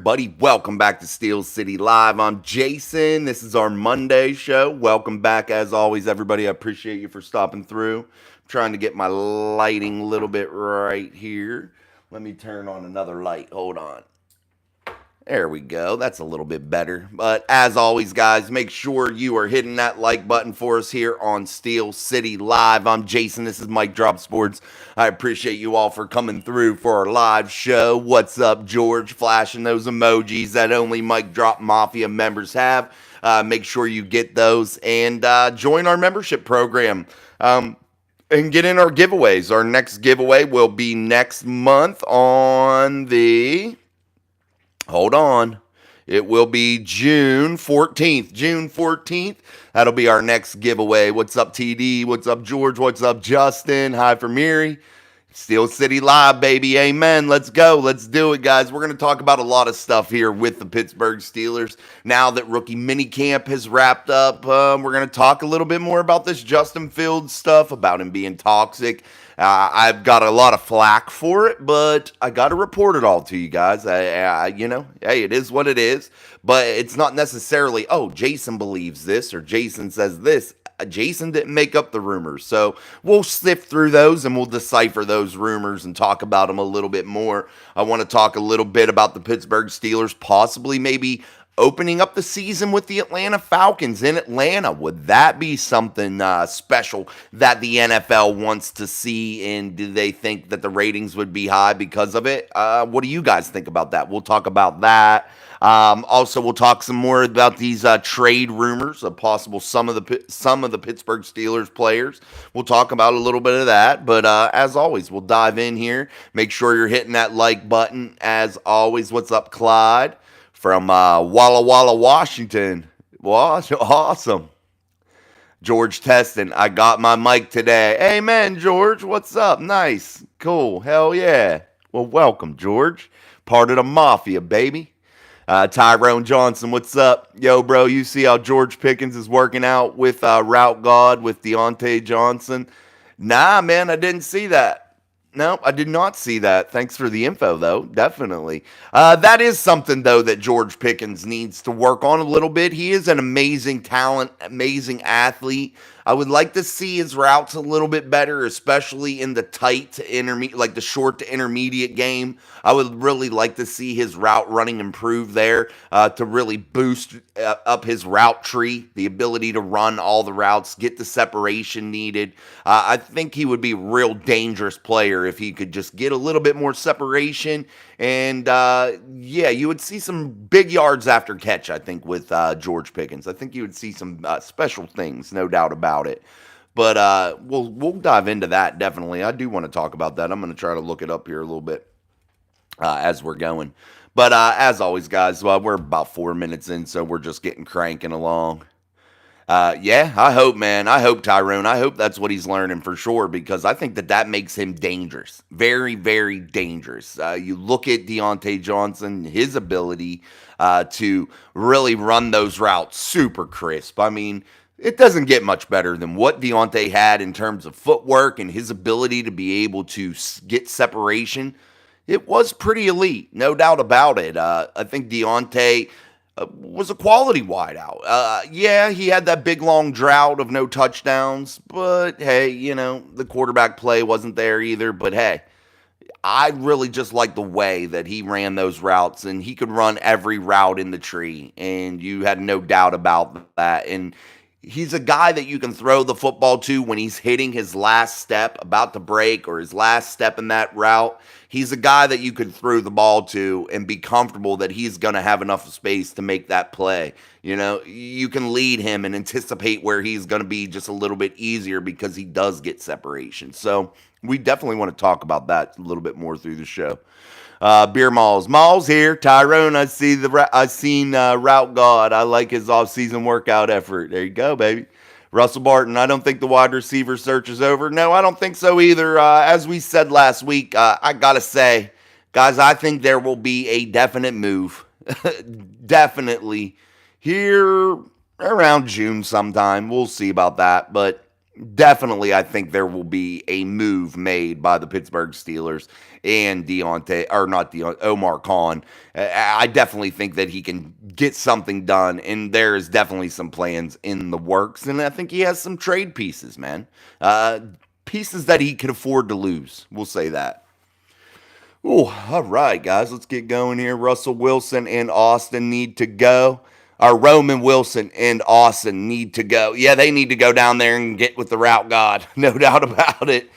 everybody? Welcome back to Steel City Live. I'm Jason. This is our Monday show. Welcome back, as always, everybody. I appreciate you for stopping through. I'm trying to get my lighting a little bit right here. Let me turn on another light. Hold on. There we go. That's a little bit better. But as always, guys, make sure you are hitting that like button for us here on Steel City Live. I'm Jason. This is Mike Drop Sports. I appreciate you all for coming through for our live show. What's up, George? Flashing those emojis that only Mike Drop Mafia members have. Make sure you get those and join our membership program. And get in our giveaways. Our next giveaway will be next month on the... Hold on. It will be June 14th. June 14th. That'll be our next giveaway. What's up, TD? What's up, George? What's up, Justin? Hi from Miri. Steel City Live, baby. Amen. Let's go. Let's do it, guys. We're going to talk about a lot of stuff here with the Pittsburgh Steelers. Now that rookie minicamp has wrapped up, we're going to talk a little bit more about this Justin Fields stuff, about him being toxic. I've got a lot of flack for it, but I got to report it all to you guys. Hey, it is what it is. But it's not necessarily, oh, Jason believes this or Jason says this. Jason didn't make up the rumors. So we'll sift through those and we'll decipher those rumors and talk about them a little bit more. I want to talk a little bit about the Pittsburgh Steelers possibly maybe opening up the season with the Atlanta Falcons in Atlanta. Would that be something special that the NFL wants to see? And do they think that the ratings would be high because of it? What do you guys think about that? We'll talk about that. Also, we'll talk some more about these trade rumors of possible some of the Pittsburgh Steelers players. We'll talk about a little bit of that. But as always, we'll dive in here. Make sure you're hitting that like button. As always, what's up, Clyde? From Walla Walla, Washington. Awesome. George Teston, I got my mic today. Amen, George. What's up? Nice. Cool. Hell yeah. Well, welcome, George. Part of the Mafia, baby. Tyrone Johnson, what's up? Yo, bro, you see how George Pickens is working out with Route God with Deontay Johnson? Nah, man, I didn't see that. No, I did not see that. Thanks for the info, though. Definitely. That is something, though, that George Pickens needs to work on a little bit. He is an amazing talent, amazing athlete. I would like to see his routes a little bit better, especially in the tight to intermediate, like the short to intermediate game. I would really like to see his route running improve there to really boost up his route tree, the ability to run all the routes, get the separation needed. I think he would be a real dangerous player if he could just get a little bit more separation. And, you would see some big yards after catch, I think, with George Pickens. I think you would see some special things, no doubt about it. But we'll dive into that, definitely. I do want to talk about that. I'm going to try to look it up here a little bit as we're going. But as always, guys, we're about 4 minutes in, so we're just getting cranking along. I hope, man. I hope, Tyrone. I hope that's what he's learning for sure, because I think that makes him dangerous. Very, very dangerous. You look at Deontay Johnson, his ability to really run those routes super crisp. I mean, it doesn't get much better than what Deontay had in terms of footwork and his ability to be able to get separation. It was pretty elite, no doubt about it. I think Deontay was a quality wideout. He had that big long drought of no touchdowns, but hey, the quarterback play wasn't there either. But hey, I really just like the way that he ran those routes, and he could run every route in the tree, and you had no doubt about that. And he's a guy that you can throw the football to when he's hitting his last step, about to break, or his last step in that route. He's a guy that you could throw the ball to and be comfortable that he's going to have enough space to make that play. You can lead him and anticipate where he's going to be just a little bit easier because he does get separation. So we definitely want to talk about that a little bit more through the show. Beer Malls here. Tyrone, I seen Route God. I like his off-season workout effort. There you go, baby. Russell Barton, I don't think the wide receiver search is over. No, I don't think so either. As we said last week, I got to say, guys, I think there will be a definite move. Definitely. Here around June sometime. We'll see about that. But definitely, I think there will be a move made by the Pittsburgh Steelers and Deontay, or not Deontay, Omar Khan. I definitely think that he can get something done, and there is definitely some plans in the works. And I think he has some trade pieces, man. Uh, Pieces that he could afford to lose. We'll say that. Oh, all right, guys, let's get going here. Russell Wilson and Austin need to go. Or Roman Wilson and Austin need to go. Yeah, they need to go down there and get with the route god. No doubt about it.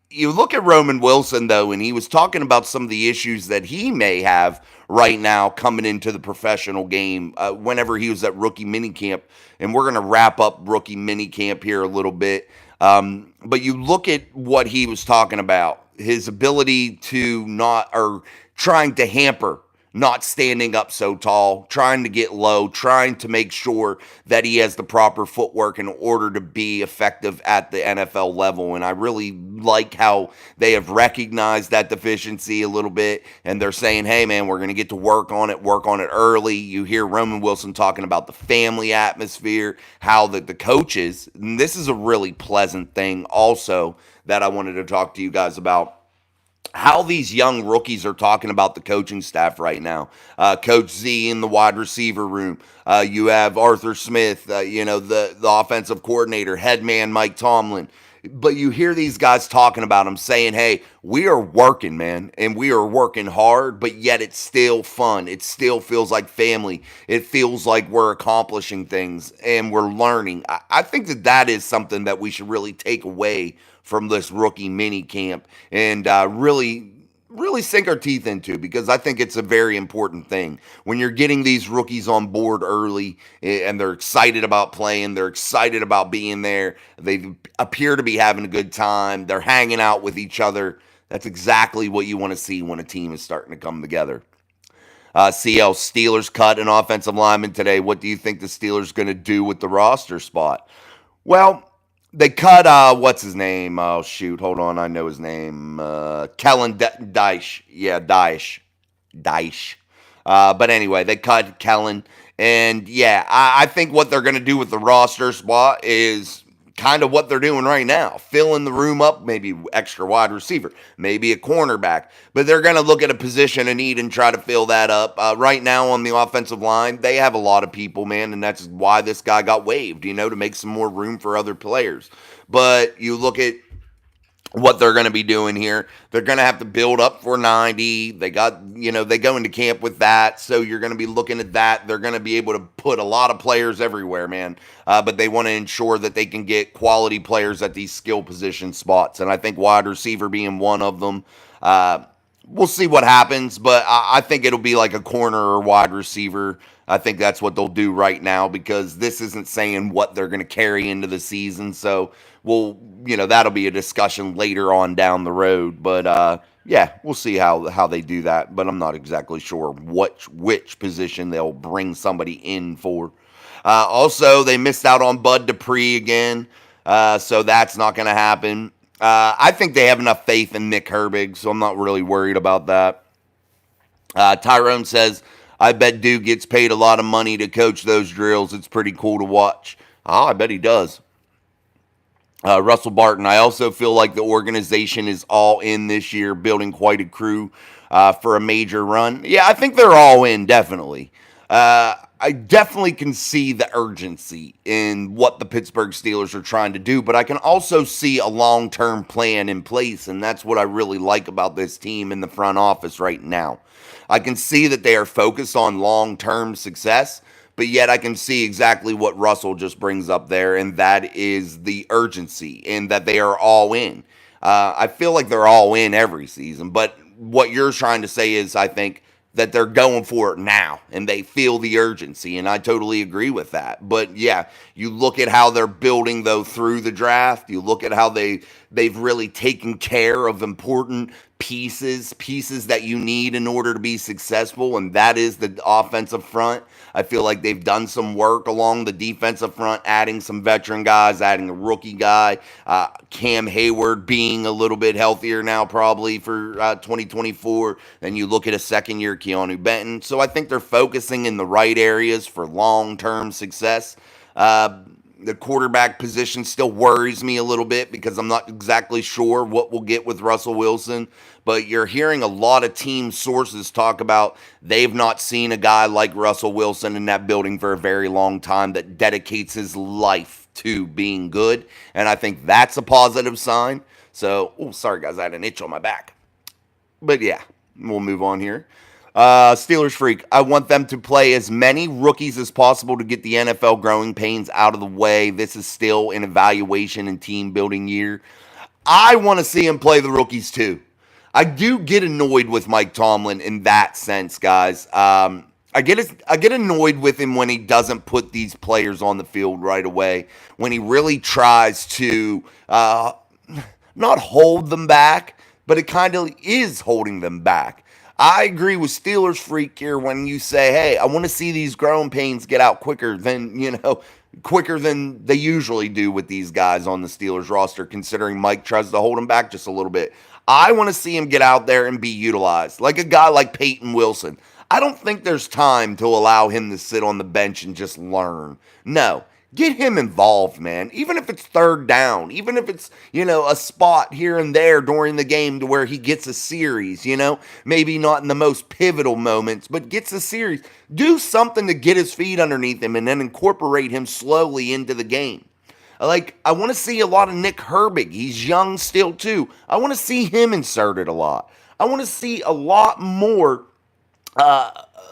You look at Roman Wilson, though, and he was talking about some of the issues that he may have right now coming into the professional game whenever he was at rookie minicamp. And we're going to wrap up rookie minicamp here a little bit. But you look at what he was talking about, his ability to not, or trying to hamper not standing up so tall, trying to get low, trying to make sure that he has the proper footwork in order to be effective at the NFL level. And I really like how they have recognized that deficiency a little bit. And they're saying, hey, man, we're going to get to work on it early. You hear Roman Wilson talking about the family atmosphere, how the coaches, and this is a really pleasant thing also that I wanted to talk to you guys about, how these young rookies are talking about the coaching staff right now. Coach Z in the wide receiver room. You have Arthur Smith, the offensive coordinator, head man Mike Tomlin. But you hear these guys talking about them saying, hey, we are working, man, and we are working hard, but yet it's still fun. It still feels like family. It feels like we're accomplishing things and we're learning. I think that is something that we should really take away from this rookie mini camp and really sink our teeth into, because I think it's a very important thing. When you're getting these rookies on board early and they're excited about playing, they're excited about being there, they appear to be having a good time, they're hanging out with each other. That's exactly what you want to see when a team is starting to come together. CL, Steelers cut an offensive lineman today. What do you think the Steelers going to do with the roster spot? Well, they cut what's his name? Oh shoot, hold on, I know his name. Kellen Dyche. Yeah, Dyche. But anyway, they cut Kellen, and yeah, I think what they're gonna do with the roster spot is kind of what they're doing right now, filling the room up, maybe extra wide receiver, maybe a cornerback, but they're going to look at a position of need and try to fill that up. Right now on the offensive line, they have a lot of people, man, and that's why this guy got waived, to make some more room for other players. But you look at what they're going to be doing here. They're going to have to build up for 90. They got, they go into camp with that. So you're going to be looking at that. They're going to be able to put a lot of players everywhere, man. But they want to ensure that they can get quality players at these skill position spots. And I think wide receiver being one of them. We'll see what happens, but I think it'll be like a corner or wide receiver. I think that's what they'll do right now, because this isn't saying what they're going to carry into the season. So that'll be a discussion later on down the road. But yeah, we'll see how they do that. But I'm not exactly sure which position they'll bring somebody in for. Also, they missed out on Bud Dupree again, so that's not going to happen. I think they have enough faith in Nick Herbig, so I'm not really worried about that. Tyrone says, I bet Duke gets paid a lot of money to coach those drills. It's pretty cool to watch. Oh, I bet he does. Russell Barton, I also feel like the organization is all in this year, building quite a crew for a major run. Yeah, I think they're all in, definitely. I definitely can see the urgency in what the Pittsburgh Steelers are trying to do, but I can also see a long-term plan in place, and that's what I really like about this team in the front office right now. I can see that they are focused on long-term success, but yet I can see exactly what Russell just brings up there, and that is the urgency, and that they are all in. I feel like they're all in every season, but what you're trying to say is, I think, that they're going for it now and they feel the urgency, and I totally agree with that. But yeah, you look at how they're building though through the draft. You look at how they've really taken care of important pieces that you need in order to be successful, and that is the offensive front. I feel like they've done some work along the defensive front, adding some veteran guys, adding a rookie guy, Cam Hayward being a little bit healthier now probably for 2024. Then you look at a second-year Keanu Benton. So I think they're focusing in the right areas for long-term success. The quarterback position still worries me a little bit because I'm not exactly sure what we'll get with Russell Wilson. But you're hearing a lot of team sources talk about they've not seen a guy like Russell Wilson in that building for a very long time that dedicates his life to being good. And I think that's a positive sign. So, oh, sorry guys, I had an itch on my back. But yeah, we'll move on here. Steelers freak. I want them to play as many rookies as possible to get the NFL growing pains out of the way. This is still an evaluation and team building year. I want to see him play the rookies too. I do get annoyed with Mike Tomlin in that sense, guys. I get annoyed with him when he doesn't put these players on the field right away. When he really tries to not hold them back, but it kind of is holding them back. I agree with Steelers freak here when you say, hey, I want to see these growing pains get out quicker than they usually do with these guys on the Steelers roster, considering Mike tries to hold them back just a little bit. I want to see him get out there and be utilized, like a guy like Peyton Wilson. I don't think there's time to allow him to sit on the bench and just learn. No. Get him involved, man. Even if it's third down, even if it's, a spot here and there during the game to where he gets a series, maybe not in the most pivotal moments, but gets a series. Do something to get his feet underneath him and then incorporate him slowly into the game. I want to see a lot of Nick Herbig. He's young still, too. I want to see him inserted a lot. I want to see a lot more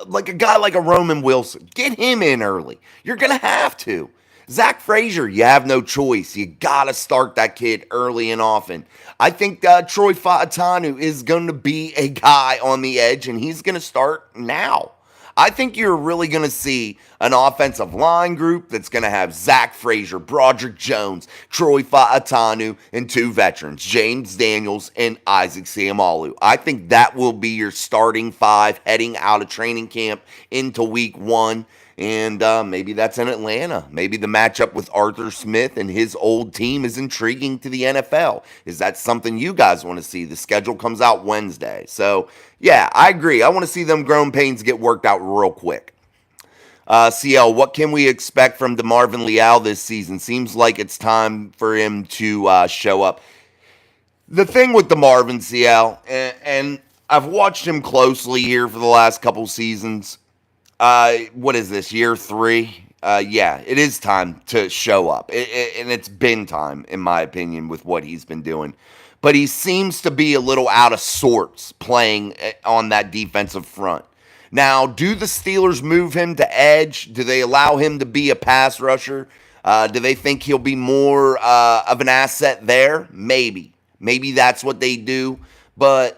like a guy like a Roman Wilson. Get him in early. You're going to have to. Zach Frazier, you have no choice. You got to start that kid early and often. I think Troy Fautanu is going to be a guy on the edge, and he's going to start now. I think you're really going to see an offensive line group that's going to have Zach Frazier, Broderick Jones, Troy Fautanu, and two veterans, James Daniels and Isaac Seumalo. I think that will be your starting five heading out of training camp into week one. And maybe that's in Atlanta. Maybe the matchup with Arthur Smith and his old team is intriguing to the NFL. Is that something you guys want to see? The schedule comes out Wednesday. So, yeah, I agree. I want to see them growing pains get worked out real quick. CL, what can we expect from DeMarvin Leal this season? Seems like it's time for him to show up. The thing with DeMarvin, CL, and I've watched him closely here for the last couple seasons. What is this, year 3? Yeah, it is time to show up. And it's been time, in my opinion, with what he's been doing. But he seems to be a little out of sorts playing on that defensive front. Now, do the Steelers move him to edge? Do they allow him to be a pass rusher? Do they think he'll be more of an asset there? Maybe. Maybe that's what they do. But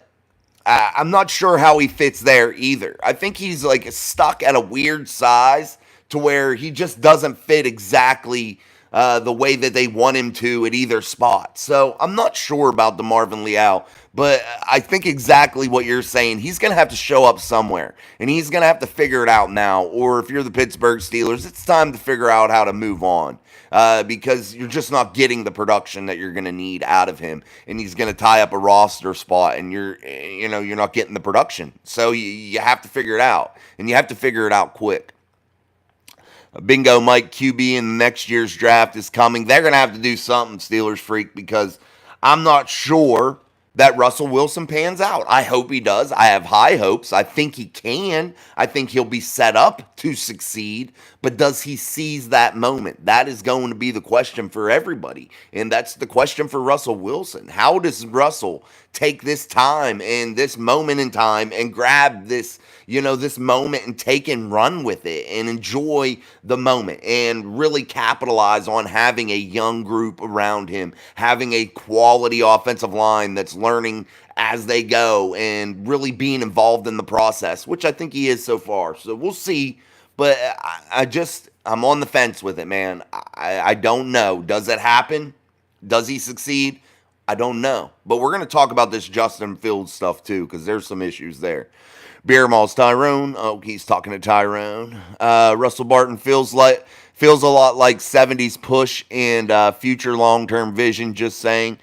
I'm not sure how he fits there either. I think he's stuck at a weird size to where he just doesn't fit exactly the way that they want him to at either spot. So I'm not sure about DeMarvin Leal, but I think exactly what you're saying. He's going to have to show up somewhere, and he's going to have to figure it out now. Or if you're the Pittsburgh Steelers, it's time to figure out how to move on. Because you're just not getting the production that you're going to need out of him, and he's going to tie up a roster spot, and you're not getting the production. So you have to figure it out, and you have to figure it out quick. Bingo, Mike, QB in next year's draft is coming. They're going to have to do something, Steelers freak, because I'm not sure that Russell Wilson pans out. I hope he does. I have high hopes. I think he can. I think he'll be set up to succeed. But does he seize that moment? That is going to be the question for everybody. And that's the question for Russell Wilson. How does Russell take this time and this moment in time and grab this, this moment and take and run with it and enjoy the moment and really capitalize on having a young group around him, having a quality offensive line that's learning as they go and really being involved in the process, which I think he is so far. So we'll see. But I'm on the fence with it, man. I don't know. Does it happen? Does he succeed? I don't know. But we're going to talk about this Justin Fields stuff, too, because there's some issues there. Beer Malls, Tyrone. Oh, he's talking to Tyrone. Russell Barton feels a lot like 70s push and future long-term vision, just saying.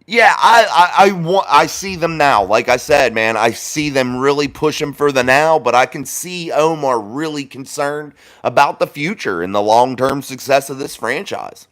Yeah, I see them now. Like I said, man, I see them really pushing for the now, but I can see Omar really concerned about the future and the long term success of this franchise.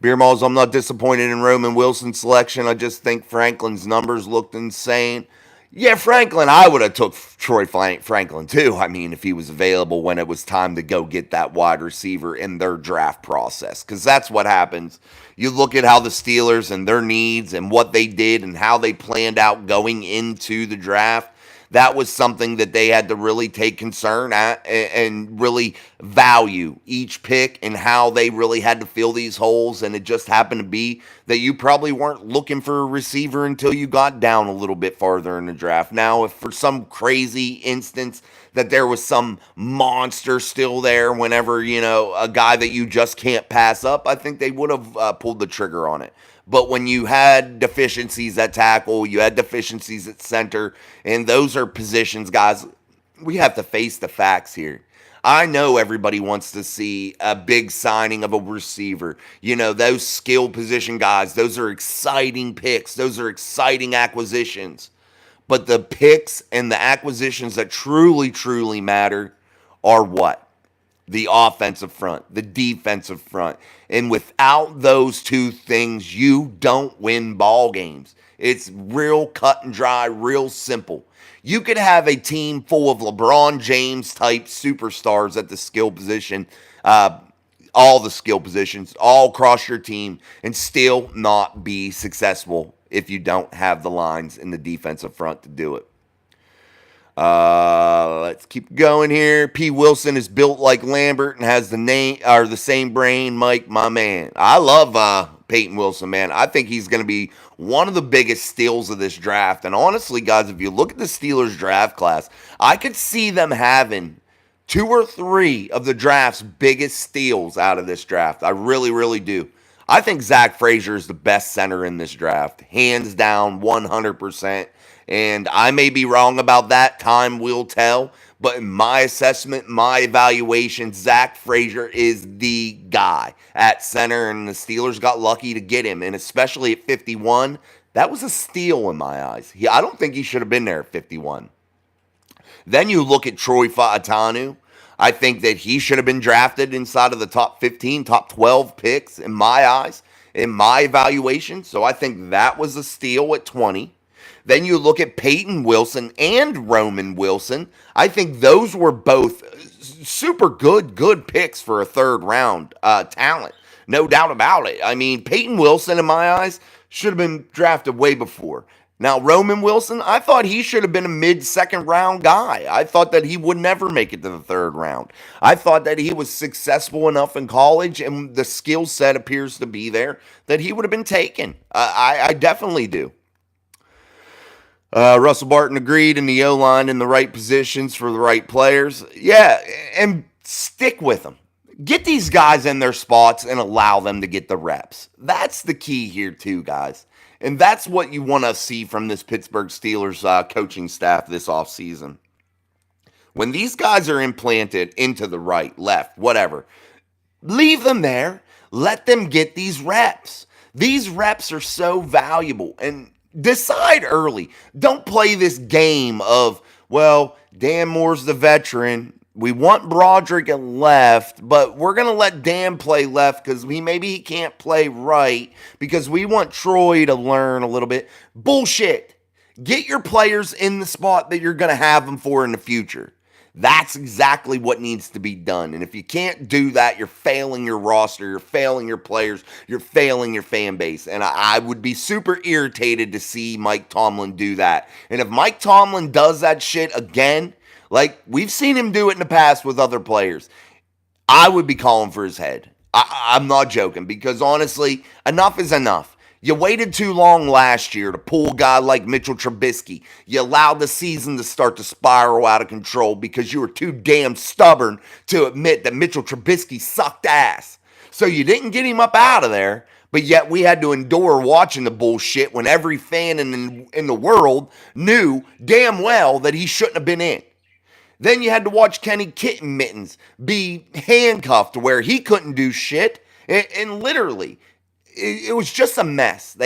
Beer Malls, I'm not disappointed in Roman Wilson's selection. I just think Franklin's numbers looked insane. Yeah, Franklin, I would have took Troy Franklin too. I mean, if he was available when it was time to go get that wide receiver in their draft process, because that's what happens. You look at how the Steelers and their needs and what they did and how they planned out going into the draft. That was something that they had to really take concern at and really value each pick and how they really had to fill these holes. And it just happened to be that you probably weren't looking for a receiver until you got down a little bit farther in the draft. Now, if for some crazy instance that there was some monster still there whenever, a guy that you just can't pass up, I think they would have pulled the trigger on it. But when you had deficiencies at tackle, you had deficiencies at center, and those are positions, guys, we have to face the facts here. I know everybody wants to see a big signing of a receiver. Those skill position guys, those are exciting picks. Those are exciting acquisitions. But the picks and the acquisitions that truly, truly matter are what? The offensive front, the defensive front. And without those two things, you don't win ball games. It's real cut and dry, real simple. You could have a team full of LeBron James type superstars at the skill position, all the skill positions, all across your team, and still not be successful if you don't have the lines in the defensive front to do it. Let's keep going here. P. Wilson is built like Lambert and has the same brain, Mike, my man. I love Peyton Wilson, man. I think he's going to be one of the biggest steals of this draft. And honestly, guys, if you look at the Steelers draft class, I could see them having 2 or 3 of the draft's biggest steals out of this draft. I really, really do. I think Zach Frazier is the best center in this draft, hands down, 100%. And I may be wrong about that. Time will tell. But in my assessment, my evaluation, Zach Frazier is the guy at center, and the Steelers got lucky to get him. And especially at 51, that was a steal in my eyes. I don't think he should have been there at 51. Then you look at Troy Fautanu. I think that he should have been drafted inside of the top 15, top 12 picks in my eyes, in my evaluation. So I think that was a steal at 20. Then you look at Peyton Wilson and Roman Wilson. I think those were both super good picks for a third round talent. No doubt about it. I mean, Peyton Wilson, in my eyes, should have been drafted way before. Now, Roman Wilson, I thought he should have been a mid-second round guy. I thought that he would never make it to the third round. I thought that he was successful enough in college, and the skill set appears to be there, that he would have been taken. I definitely do. Russell Barton agreed in the O-line in the right positions for the right players. Yeah, and stick with them. Get these guys in their spots and allow them to get the reps. That's the key here too, guys. And that's what you want to see from this Pittsburgh Steelers coaching staff this offseason. When these guys are implanted into the right, left, whatever, leave them there. Let them get these reps. These reps are so valuable. And decide early. Don't play this game of, well, Dan Moore's the veteran. We want Broderick at left, but we're going to let Dan play left because maybe he can't play right because we want Troy to learn a little bit. Bullshit. Get your players in the spot that you're going to have them for in the future. That's exactly what needs to be done. And if you can't do that, you're failing your roster, you're failing your players, you're failing your fan base. And I would be super irritated to see Mike Tomlin do that. And if Mike Tomlin does that shit again, like we've seen him do it in the past with other players, I would be calling for his head. I'm not joking, because honestly, enough is enough. You waited too long last year to pull a guy like Mitchell Trubisky. You allowed the season to start to spiral out of control because you were too damn stubborn to admit that Mitchell Trubisky sucked ass. So you didn't get him up out of there, but yet we had to endure watching the bullshit when every fan in the world knew damn well that he shouldn't have been in. Then you had to watch Kenny Kitten Mittens be handcuffed to where he couldn't do shit. And literally, it was just a mess.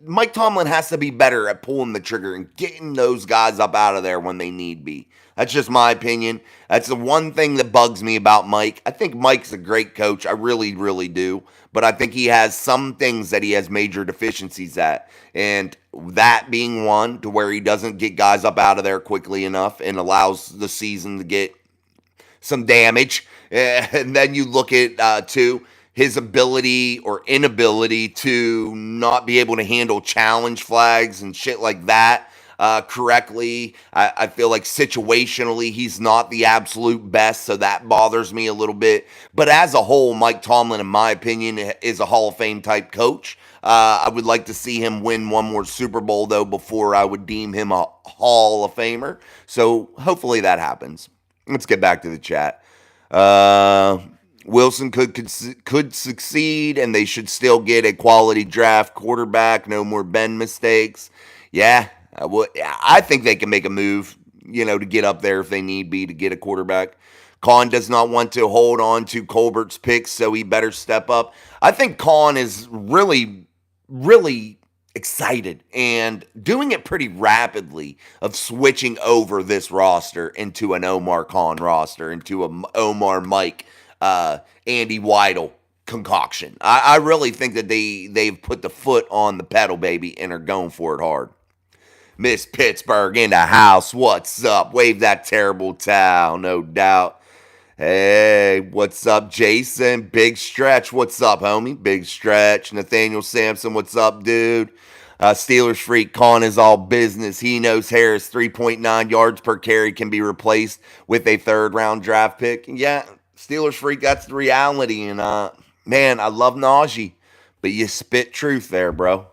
Mike Tomlin has to be better at pulling the trigger and getting those guys up out of there when they need be. That's just my opinion. That's the one thing that bugs me about Mike. I think Mike's a great coach. I really, really do. But I think he has some things that he has major deficiencies at. And that being one, to where he doesn't get guys up out of there quickly enough and allows the season to get some damage. And then you look at, two, his ability or inability to not be able to handle challenge flags and shit like that correctly. I feel like situationally he's not the absolute best, so that bothers me a little bit. But as a whole, Mike Tomlin, in my opinion, is a Hall of Fame type coach. I would like to see him win one more Super Bowl, though, before I would deem him a Hall of Famer. So hopefully that happens. Let's get back to the chat. Wilson could succeed, and they should still get a quality draft quarterback. No more Ben mistakes. Yeah, I think they can make a move, to get up there if they need be to get a quarterback. Kahn does not want to hold on to Colbert's picks, so he better step up. I think Kahn is really, really excited and doing it pretty rapidly of switching over this roster into an Omar Kahn roster, into a Omar Mike, Andy Weidel concoction. I really think that they've put the foot on the pedal, baby, and are going for it hard. Miss Pittsburgh in the house. What's up? Wave that terrible towel, no doubt. Hey, what's up, Jason? Big Stretch. What's up, homie? Big Stretch. Nathaniel Sampson. What's up, dude? Steelers freak. Kahn is all business. He knows Harris 3.9 yards per carry can be replaced with a third-round draft pick. Yeah, Steelers freak, that's the reality. And, man, I love Najee, but you spit truth there, bro.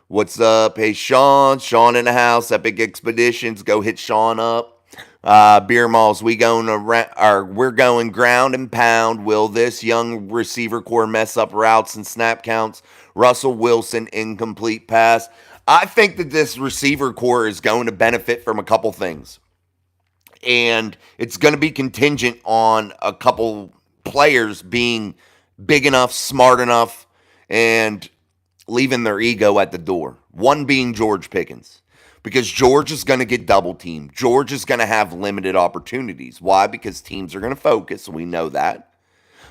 What's up? Hey, Sean. Sean in the house. Epic Expeditions. Go hit Sean up. Beer Malls. We're going ground and pound. Will this young receiver core mess up routes and snap counts? Russell Wilson, incomplete pass. I think that this receiver core is going to benefit from a couple things. And it's going to be contingent on a couple players being big enough, smart enough, and leaving their ego at the door. One being George Pickens. Because George is going to get double teamed. George is going to have limited opportunities. Why? Because teams are going to focus. We know that.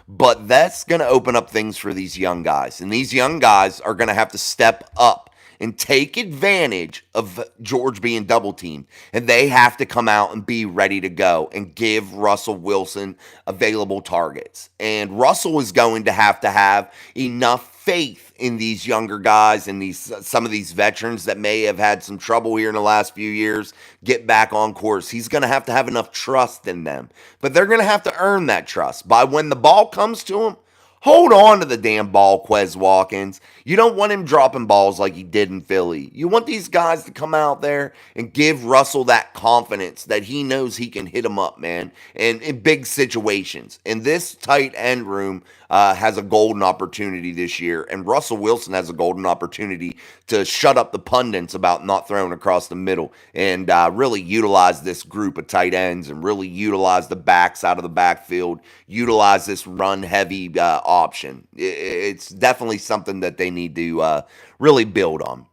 But that's going to open up things for these young guys. And these young guys are going to have to step up and take advantage of George being double teamed. And they have to come out and be ready to go and give Russell Wilson available targets. And Russell is going to have enough faith in these younger guys and some of these veterans that may have had some trouble here in the last few years get back on course. He's going to have enough trust in them. But they're going to have to earn that trust by when the ball comes to them. Hold on to the damn ball, Quez Watkins. You don't want him dropping balls like he did in Philly. You want these guys to come out there and give Russell that confidence that he knows he can hit him up, man, and in big situations. And this tight end room has a golden opportunity this year, and Russell Wilson has a golden opportunity to shut up the pundits about not throwing across the middle and really utilize this group of tight ends and really utilize the backs out of the backfield, utilize this run-heavy option. It's definitely something that they need to really build on.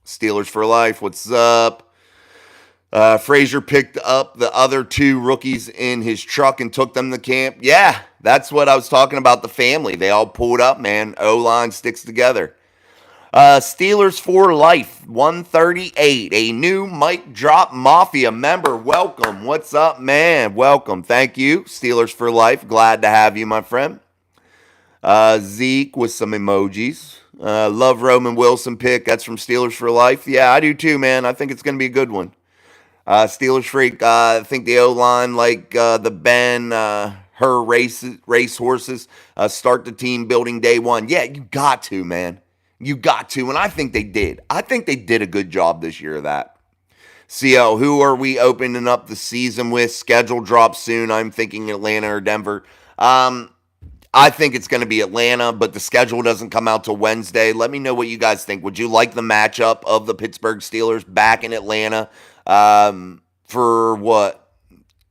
Steelers for life, what's up? Frazier picked up the other two rookies in his truck and took them to camp. Yeah, that's what I was talking about, the family. They all pulled up, man. O-line sticks together. Steelers for life, 138. A new mic drop Mafia member. Welcome. What's up, man? Welcome. Thank you. Steelers for life. Glad to have you, my friend. Zeke with some emojis. Love Roman Wilson pick. That's from Steelers for life. Yeah, I do too, man. I think it's going to be a good one. Steelers freak. I think the O-line, like the Ben Hur race horses, start the team building day one. Yeah, you got to, man. You got to, and I think they did. I think they did a good job this year of that. CL, who are we opening up the season with? Schedule drops soon. I'm thinking Atlanta or Denver. I think it's going to be Atlanta, but the schedule doesn't come out till Wednesday. Let me know what you guys think. Would you like the matchup of the Pittsburgh Steelers back in Atlanta for what?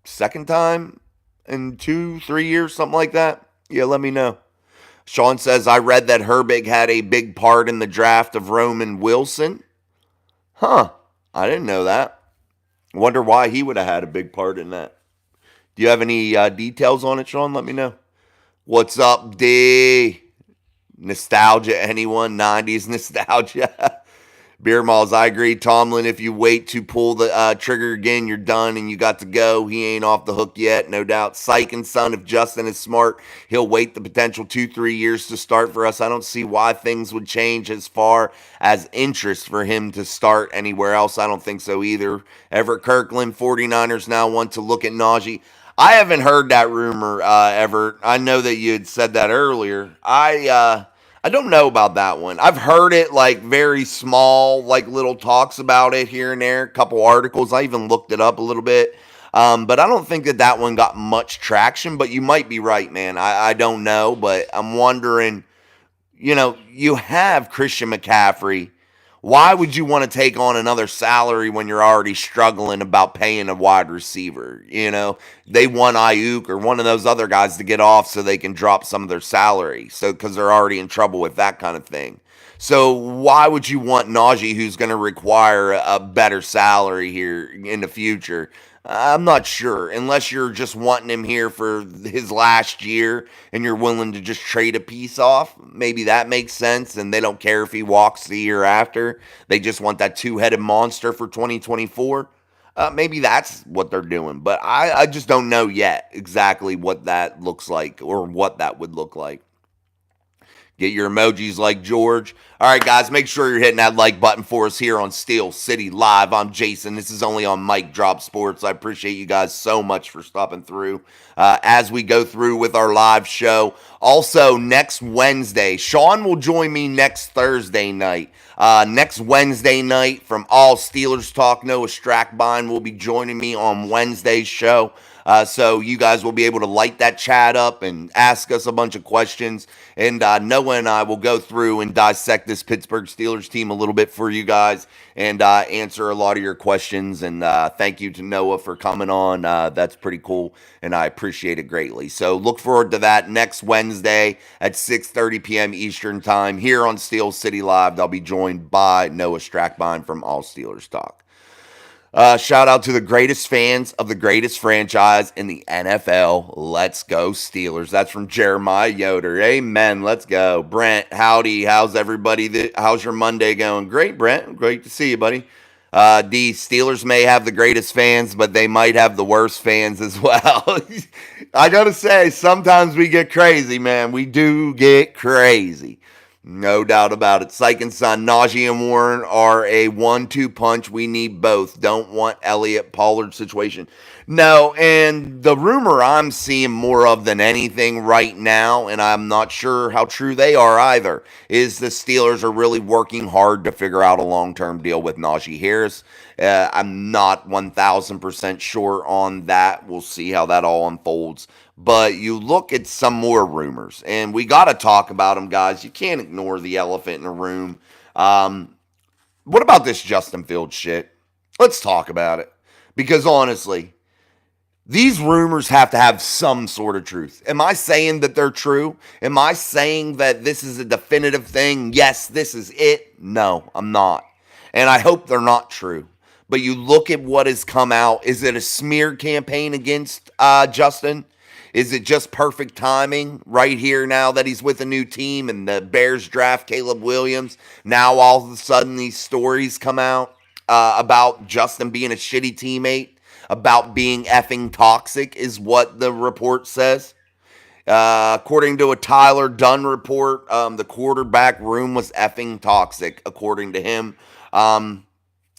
Second time in 2-3 years, something like that? Yeah, let me know. Sean says, I read that Herbig had a big part in the draft of Roman Wilson. Huh. I didn't know that. Wonder why he would have had a big part in that. Do you have any details on it, Sean? Let me know. What's up, D? Nostalgia, anyone? 90s nostalgia. Beer Malls, I agree. Tomlin, if you wait to pull the trigger again, you're done and you got to go. He ain't off the hook yet, no doubt. Syke and Son, if Justin is smart, he'll wait the potential 2-3 years to start for us. I don't see why things would change as far as interest for him to start anywhere else. I don't think so either. Everett Kirkland, 49ers now want to look at Najee. I haven't heard that rumor, Everett. I know that you had said that earlier. I don't know about that one. I've heard it like very small, like little talks about it here and there, a couple articles. I even looked it up a little bit. But I don't think that one got much traction, but you might be right, man. I don't know, but I'm wondering, you have Christian McCaffrey. Why would you want to take on another salary when you're already struggling about paying a wide receiver? They want Ayuk or one of those other guys to get off so they can drop some of their salary. So because they're already in trouble with that kind of thing. So why would you want Najee, who's going to require a better salary here in the future? I'm not sure, unless you're just wanting him here for his last year and you're willing to just trade a piece off. Maybe that makes sense, and they don't care if he walks the year after. They just want that two-headed monster for 2024. Maybe that's what they're doing, but I just don't know yet exactly what that looks like or what that would look like. Get your emojis like George. All right, guys, make sure you're hitting that like button for us here on Steel City Live. I'm Jason. This is only on Mic Drop Sports. I appreciate you guys so much for stopping through as we go through with our live show. Also, next Wednesday, Sean will join me next Thursday night. Next Wednesday night from All Steelers Talk, Noah Strackbine will be joining me on Wednesday's show. So you guys will be able to light that chat up and ask us a bunch of questions. And Noah and I will go through and dissect this Pittsburgh Steelers team a little bit for you guys and answer a lot of your questions. And thank you to Noah for coming on. That's pretty cool, and I appreciate it greatly. So look forward to that next Wednesday at 6:30 p.m. Eastern Time here on Steel City Live. I'll be joined by Noah Strackbine from All Steelers Talk. Shout out to the greatest fans of the greatest franchise in the NFL. Let's go Steelers. That's from Jeremiah Yoder. Amen. Let's go. Brent, howdy. How's everybody? How's your Monday going? Great, Brent. Great to see you, buddy. The Steelers may have the greatest fans, but they might have the worst fans as well. I got to say, sometimes we get crazy, man. We do get crazy. No doubt about it. Syke and Son, Najee and Warren are a 1-2 punch. We need both. Don't want Elliott Pollard situation. No, and the rumor I'm seeing more of than anything right now, and I'm not sure how true they are either, is the Steelers are really working hard to figure out a long-term deal with Najee Harris. I'm not 1,000% sure on that. We'll see how that all unfolds. But you look at some more rumors, and we got to talk about them, guys. You can't ignore the elephant in the room. What about this Justin Fields shit? Let's talk about it. Because honestly, these rumors have to have some sort of truth. Am I saying that they're true? Am I saying that this is a definitive thing? Yes, this is it. No, I'm not. And I hope they're not true. But you look at what has come out. Is it a smear campaign against Justin? Is it just perfect timing right here now that he's with a new team and the Bears draft Caleb Williams? Now all of a sudden these stories come out about Justin being a shitty teammate, about being effing toxic is what the report says. According to a Tyler Dunn report, the quarterback room was effing toxic, according to him.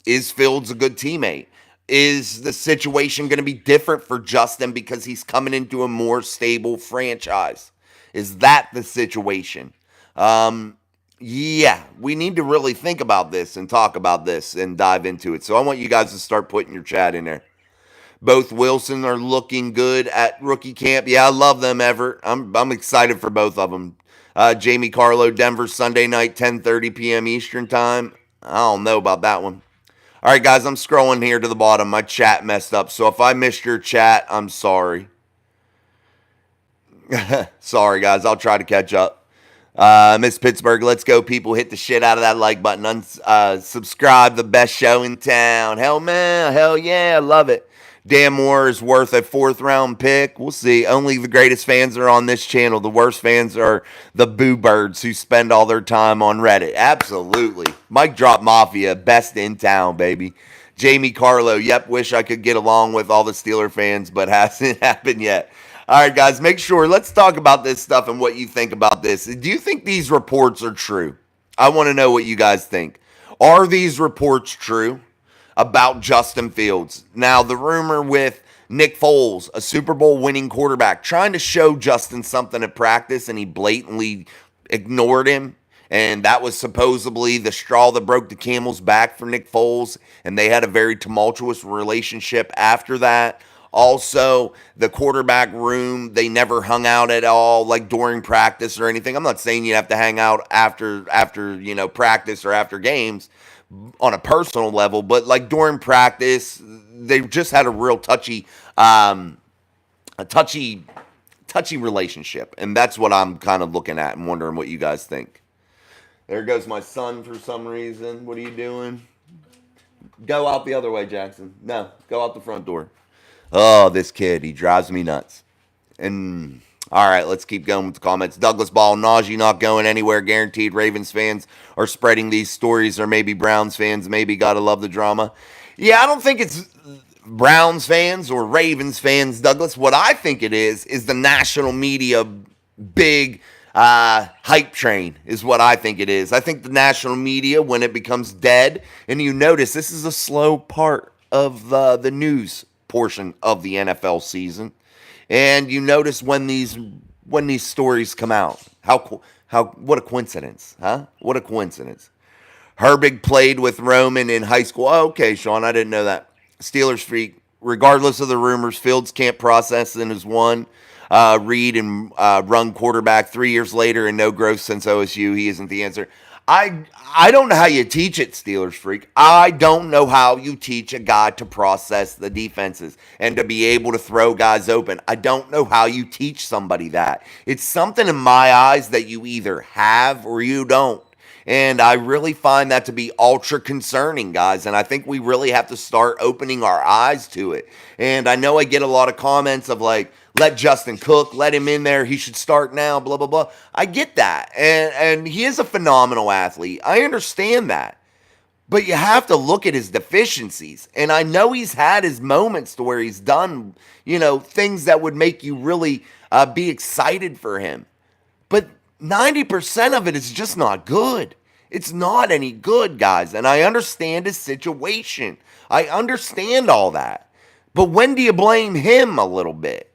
Is Fields a good teammate? Is the situation going to be different for Justin because he's coming into a more stable franchise? Is that the situation? Yeah, we need to really think about this and talk about this and dive into it. So I want you guys to start putting your chat in there. Both Wilson are looking good at rookie camp. Yeah, I love them, Everett. I'm excited for both of them. Jamie Carlo, Denver, Sunday night, 10:30 p.m. Eastern Time. I don't know about that one. All right, guys, I'm scrolling here to the bottom. My chat messed up, so if I missed your chat, I'm sorry. Sorry, guys. I'll try to catch up. Miss Pittsburgh, let's go, people. Hit the shit out of that like button. Subscribe, the best show in town. Hell, man. Hell, yeah. I love it. Dan Moore is worth a 4th-round pick. We'll see. Only the greatest fans are on this channel. The worst fans are the boo birds who spend all their time on Reddit. Absolutely. Mic drop Mafia. Best in town, baby. Jamie Carlo. Yep, wish I could get along with all the Steeler fans, but hasn't happened yet. All right, guys, make sure. Let's talk about this stuff and what you think about this. Do you think these reports are true? I want to know what you guys think. Are these reports true about Justin Fields? Now, the rumor with Nick Foles, a Super Bowl winning quarterback, trying to show Justin something at practice, and he blatantly ignored him. And that was supposedly the straw that broke the camel's back for Nick Foles. And they had a very tumultuous relationship after that. Also, the quarterback room, they never hung out at all, like during practice or anything. I'm not saying you have to hang out after practice or after games on a personal level, but like during practice, they just had a real touchy relationship. And that's what I'm kind of looking at and wondering what you guys think. There goes my son for some reason. What are you doing? Go out the other way, Jackson. No, go out the front door. Oh, this kid, he drives me nuts. And all right, let's keep going with the comments. Douglas Ball, Najee not going anywhere, guaranteed. Ravens fans are spreading these stories, or maybe Browns fans. Maybe gotta love the drama. Yeah, I don't think it's Browns fans or Ravens fans, Douglas. What I think it is the national media big hype train is what I think it is. I think the national media, when it becomes dead, and you notice this is a slow part of the news portion of the NFL season, and you notice when these stories come out, what a coincidence, huh? What a coincidence. Herbig played with Roman in high school. Oh, okay, Sean, I didn't know that. Steelers freak. Regardless of the rumors, Fields can't process and is one. Read and run quarterback 3 years later and no growth since OSU. He isn't the answer. I don't know how you teach it, Steelers freak. I don't know how you teach a guy to process the defenses and to be able to throw guys open. I don't know how you teach somebody that. It's something in my eyes that you either have or you don't. And I really find that to be ultra concerning, guys. And I think we really have to start opening our eyes to it. And I know I get a lot of comments of like, let Justin cook, let him in there, he should start now, blah, blah, blah. I get that. And he is a phenomenal athlete. I understand that. But you have to look at his deficiencies. And I know he's had his moments to where he's done, things that would make you really be excited for him. But 90% of it is just not good. It's not any good, guys. And I understand his situation. I understand all that. But when do you blame him a little bit?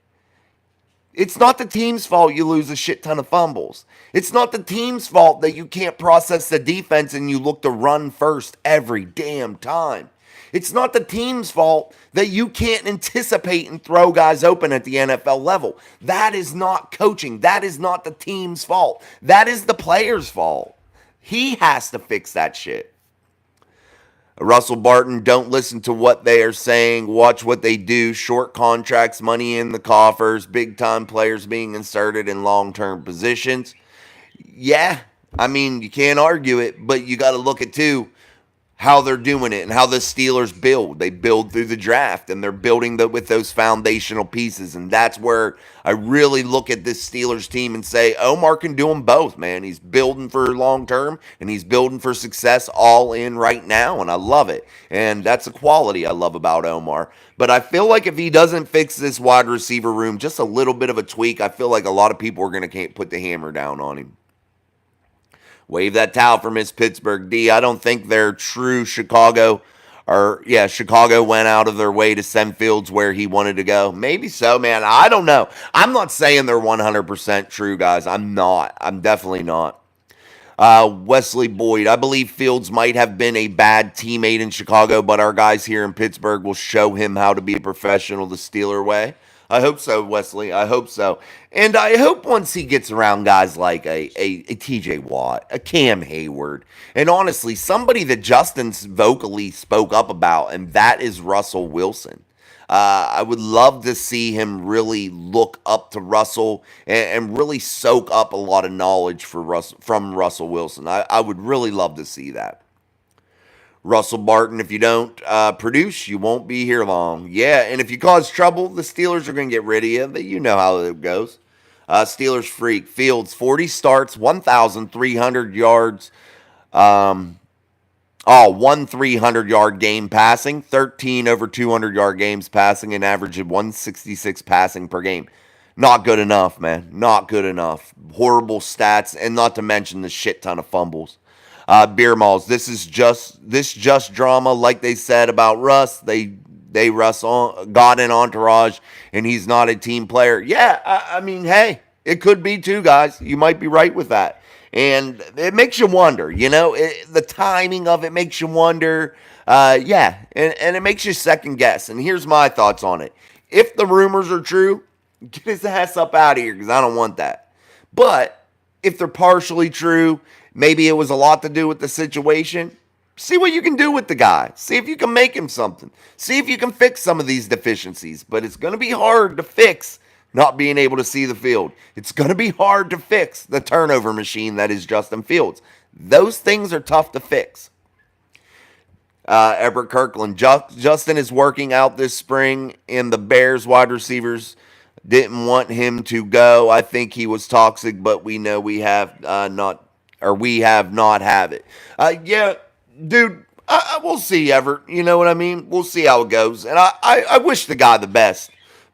It's not the team's fault you lose a shit ton of fumbles. It's not the team's fault that you can't process the defense and you look to run first every damn time. It's not the team's fault that you can't anticipate and throw guys open at the NFL level. That is not coaching. That is not the team's fault. That is the player's fault. He has to fix that shit. Russell Barton, don't listen to what they are saying. Watch what they do. Short contracts, money in the coffers, big-time players being inserted in long-term positions. Yeah, I mean, you can't argue it, but you got to look at, too, how they're doing it and how the Steelers build. They build through the draft, and they're building with those foundational pieces. And that's where I really look at this Steelers team and say, Omar can do them both, man. He's building for long term, and he's building for success all in right now, and I love it. And that's a quality I love about Omar. But I feel like if he doesn't fix this wide receiver room, just a little bit of a tweak, I feel like a lot of people are going to put the hammer down on him. Wave that towel for Miss Pittsburgh D. I don't think they're true Chicago. Chicago went out of their way to send Fields where he wanted to go. Maybe so, man. I don't know. I'm not saying they're 100% true, guys. I'm not. I'm definitely not. Wesley Boyd. I believe Fields might have been a bad teammate in Chicago, but our guys here in Pittsburgh will show him how to be a professional the Steeler way. I hope so, Wesley. I hope so. And I hope once he gets around guys like a TJ Watt, a Cam Hayward, and honestly, somebody that Justin's vocally spoke up about, and that is Russell Wilson. I would love to see him really look up to Russell and really soak up a lot of knowledge from Russell Wilson. I would really love to see that. Russell Barton, if you don't produce, you won't be here long. Yeah, and if you cause trouble, the Steelers are going to get rid of you. But you know how it goes. Steelers freak. Fields, 40 starts, 1,300 yards. One 300-yard game passing, 13 over 200-yard games passing, and average of 166 passing per game. Not good enough, man. Not good enough. Horrible stats, and not to mention the shit ton of fumbles. Beer malls. This just drama, like they said about Russ. They Russ got an entourage, and he's not a team player. Yeah, I mean, hey, it could be too, guys. You might be right with that. And it makes you wonder, the timing of it makes you wonder. Yeah, and it makes you second guess. And here's my thoughts on it. If the rumors are true, get his ass up out of here because I don't want that. But if they're partially true, maybe it was a lot to do with the situation. See what you can do with the guy. See if you can make him something. See if you can fix some of these deficiencies. But it's going to be hard to fix not being able to see the field. It's going to be hard to fix the turnover machine that is Justin Fields. Those things are tough to fix. Everett Kirkland. Justin is working out this spring, and the Bears wide receivers didn't want him to go. I think he was toxic, but we know we have not have it. Yeah, dude, we'll see, Everett. You know what I mean? We'll see how it goes. And I wish the guy the best.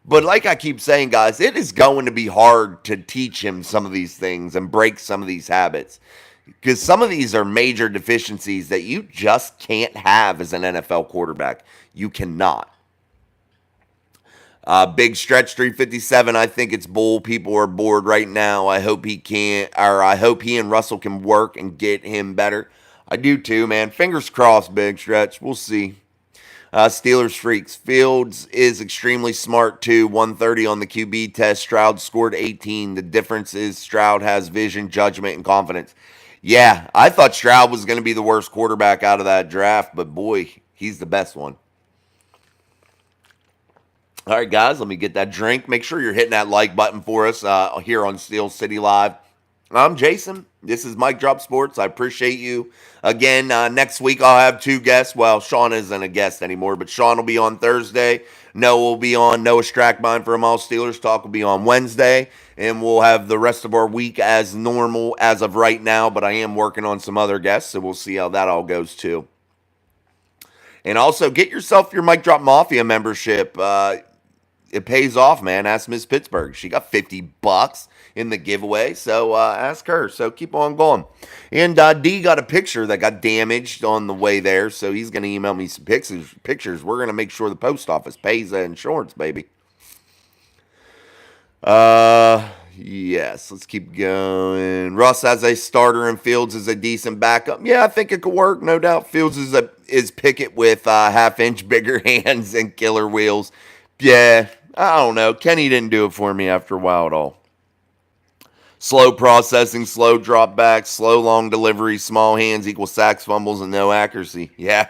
But like I keep saying, guys, it is going to be hard to teach him some of these things and break some of these habits. Because some of these are major deficiencies that you just can't have as an NFL quarterback. You cannot. Big Stretch 357. I think it's bull. People are bored right now. I hope he and Russell can work and get him better. I do too, man. Fingers crossed, Big Stretch. We'll see. Steelers freaks. Fields is extremely smart too. 130 on the QB test. Stroud scored 18. The difference is Stroud has vision, judgment, and confidence. Yeah, I thought Stroud was going to be the worst quarterback out of that draft, but boy, he's the best one. All right, guys, let me get that drink. Make sure you're hitting that like button for us here on Steel City Live. I'm Jason. This is Mike Drop Sports. I appreciate you. Again, next week I'll have two guests. Well, Sean isn't a guest anymore, but Sean will be on Thursday. Noah will be on. Noah Strackbine for All Steelers Talk will be on Wednesday. And we'll have the rest of our week as normal as of right now, but I am working on some other guests, so we'll see how that all goes too. And also, get yourself your Mike Drop Mafia membership. It pays off, man. Ask Miss Pittsburgh. She got $50 in the giveaway, so ask her. So keep on going. And D got a picture that got damaged on the way there, so he's going to email me some pictures. We're going to make sure the post office pays the insurance, baby. Yes, let's keep going. Russ as a starter and Fields is a decent backup. Yeah, I think it could work, no doubt. Fields is Pickett with half-inch bigger hands and killer wheels. Yeah, I don't know. Kenny didn't do it for me after a while at all. Slow processing, slow drop back, slow long delivery, small hands equals sacks, fumbles, and no accuracy. Yeah.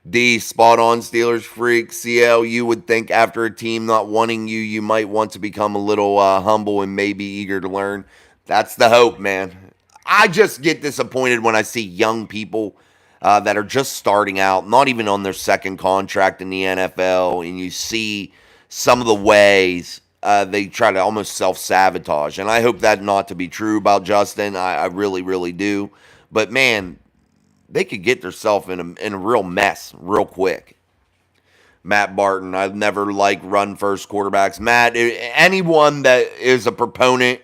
D, spot on Steelers freak. CL, you would think after a team not wanting you, you might want to become a little humble and maybe eager to learn. That's the hope, man. I just get disappointed when I see young people that are just starting out, not even on their second contract in the NFL, and you see some of the ways they try to almost self-sabotage. And I hope that not to be true about Justin. I really, really do. But, man, they could get themselves in a real mess real quick. Matt Barton, I've never liked run-first quarterbacks. Matt, anyone that is a proponent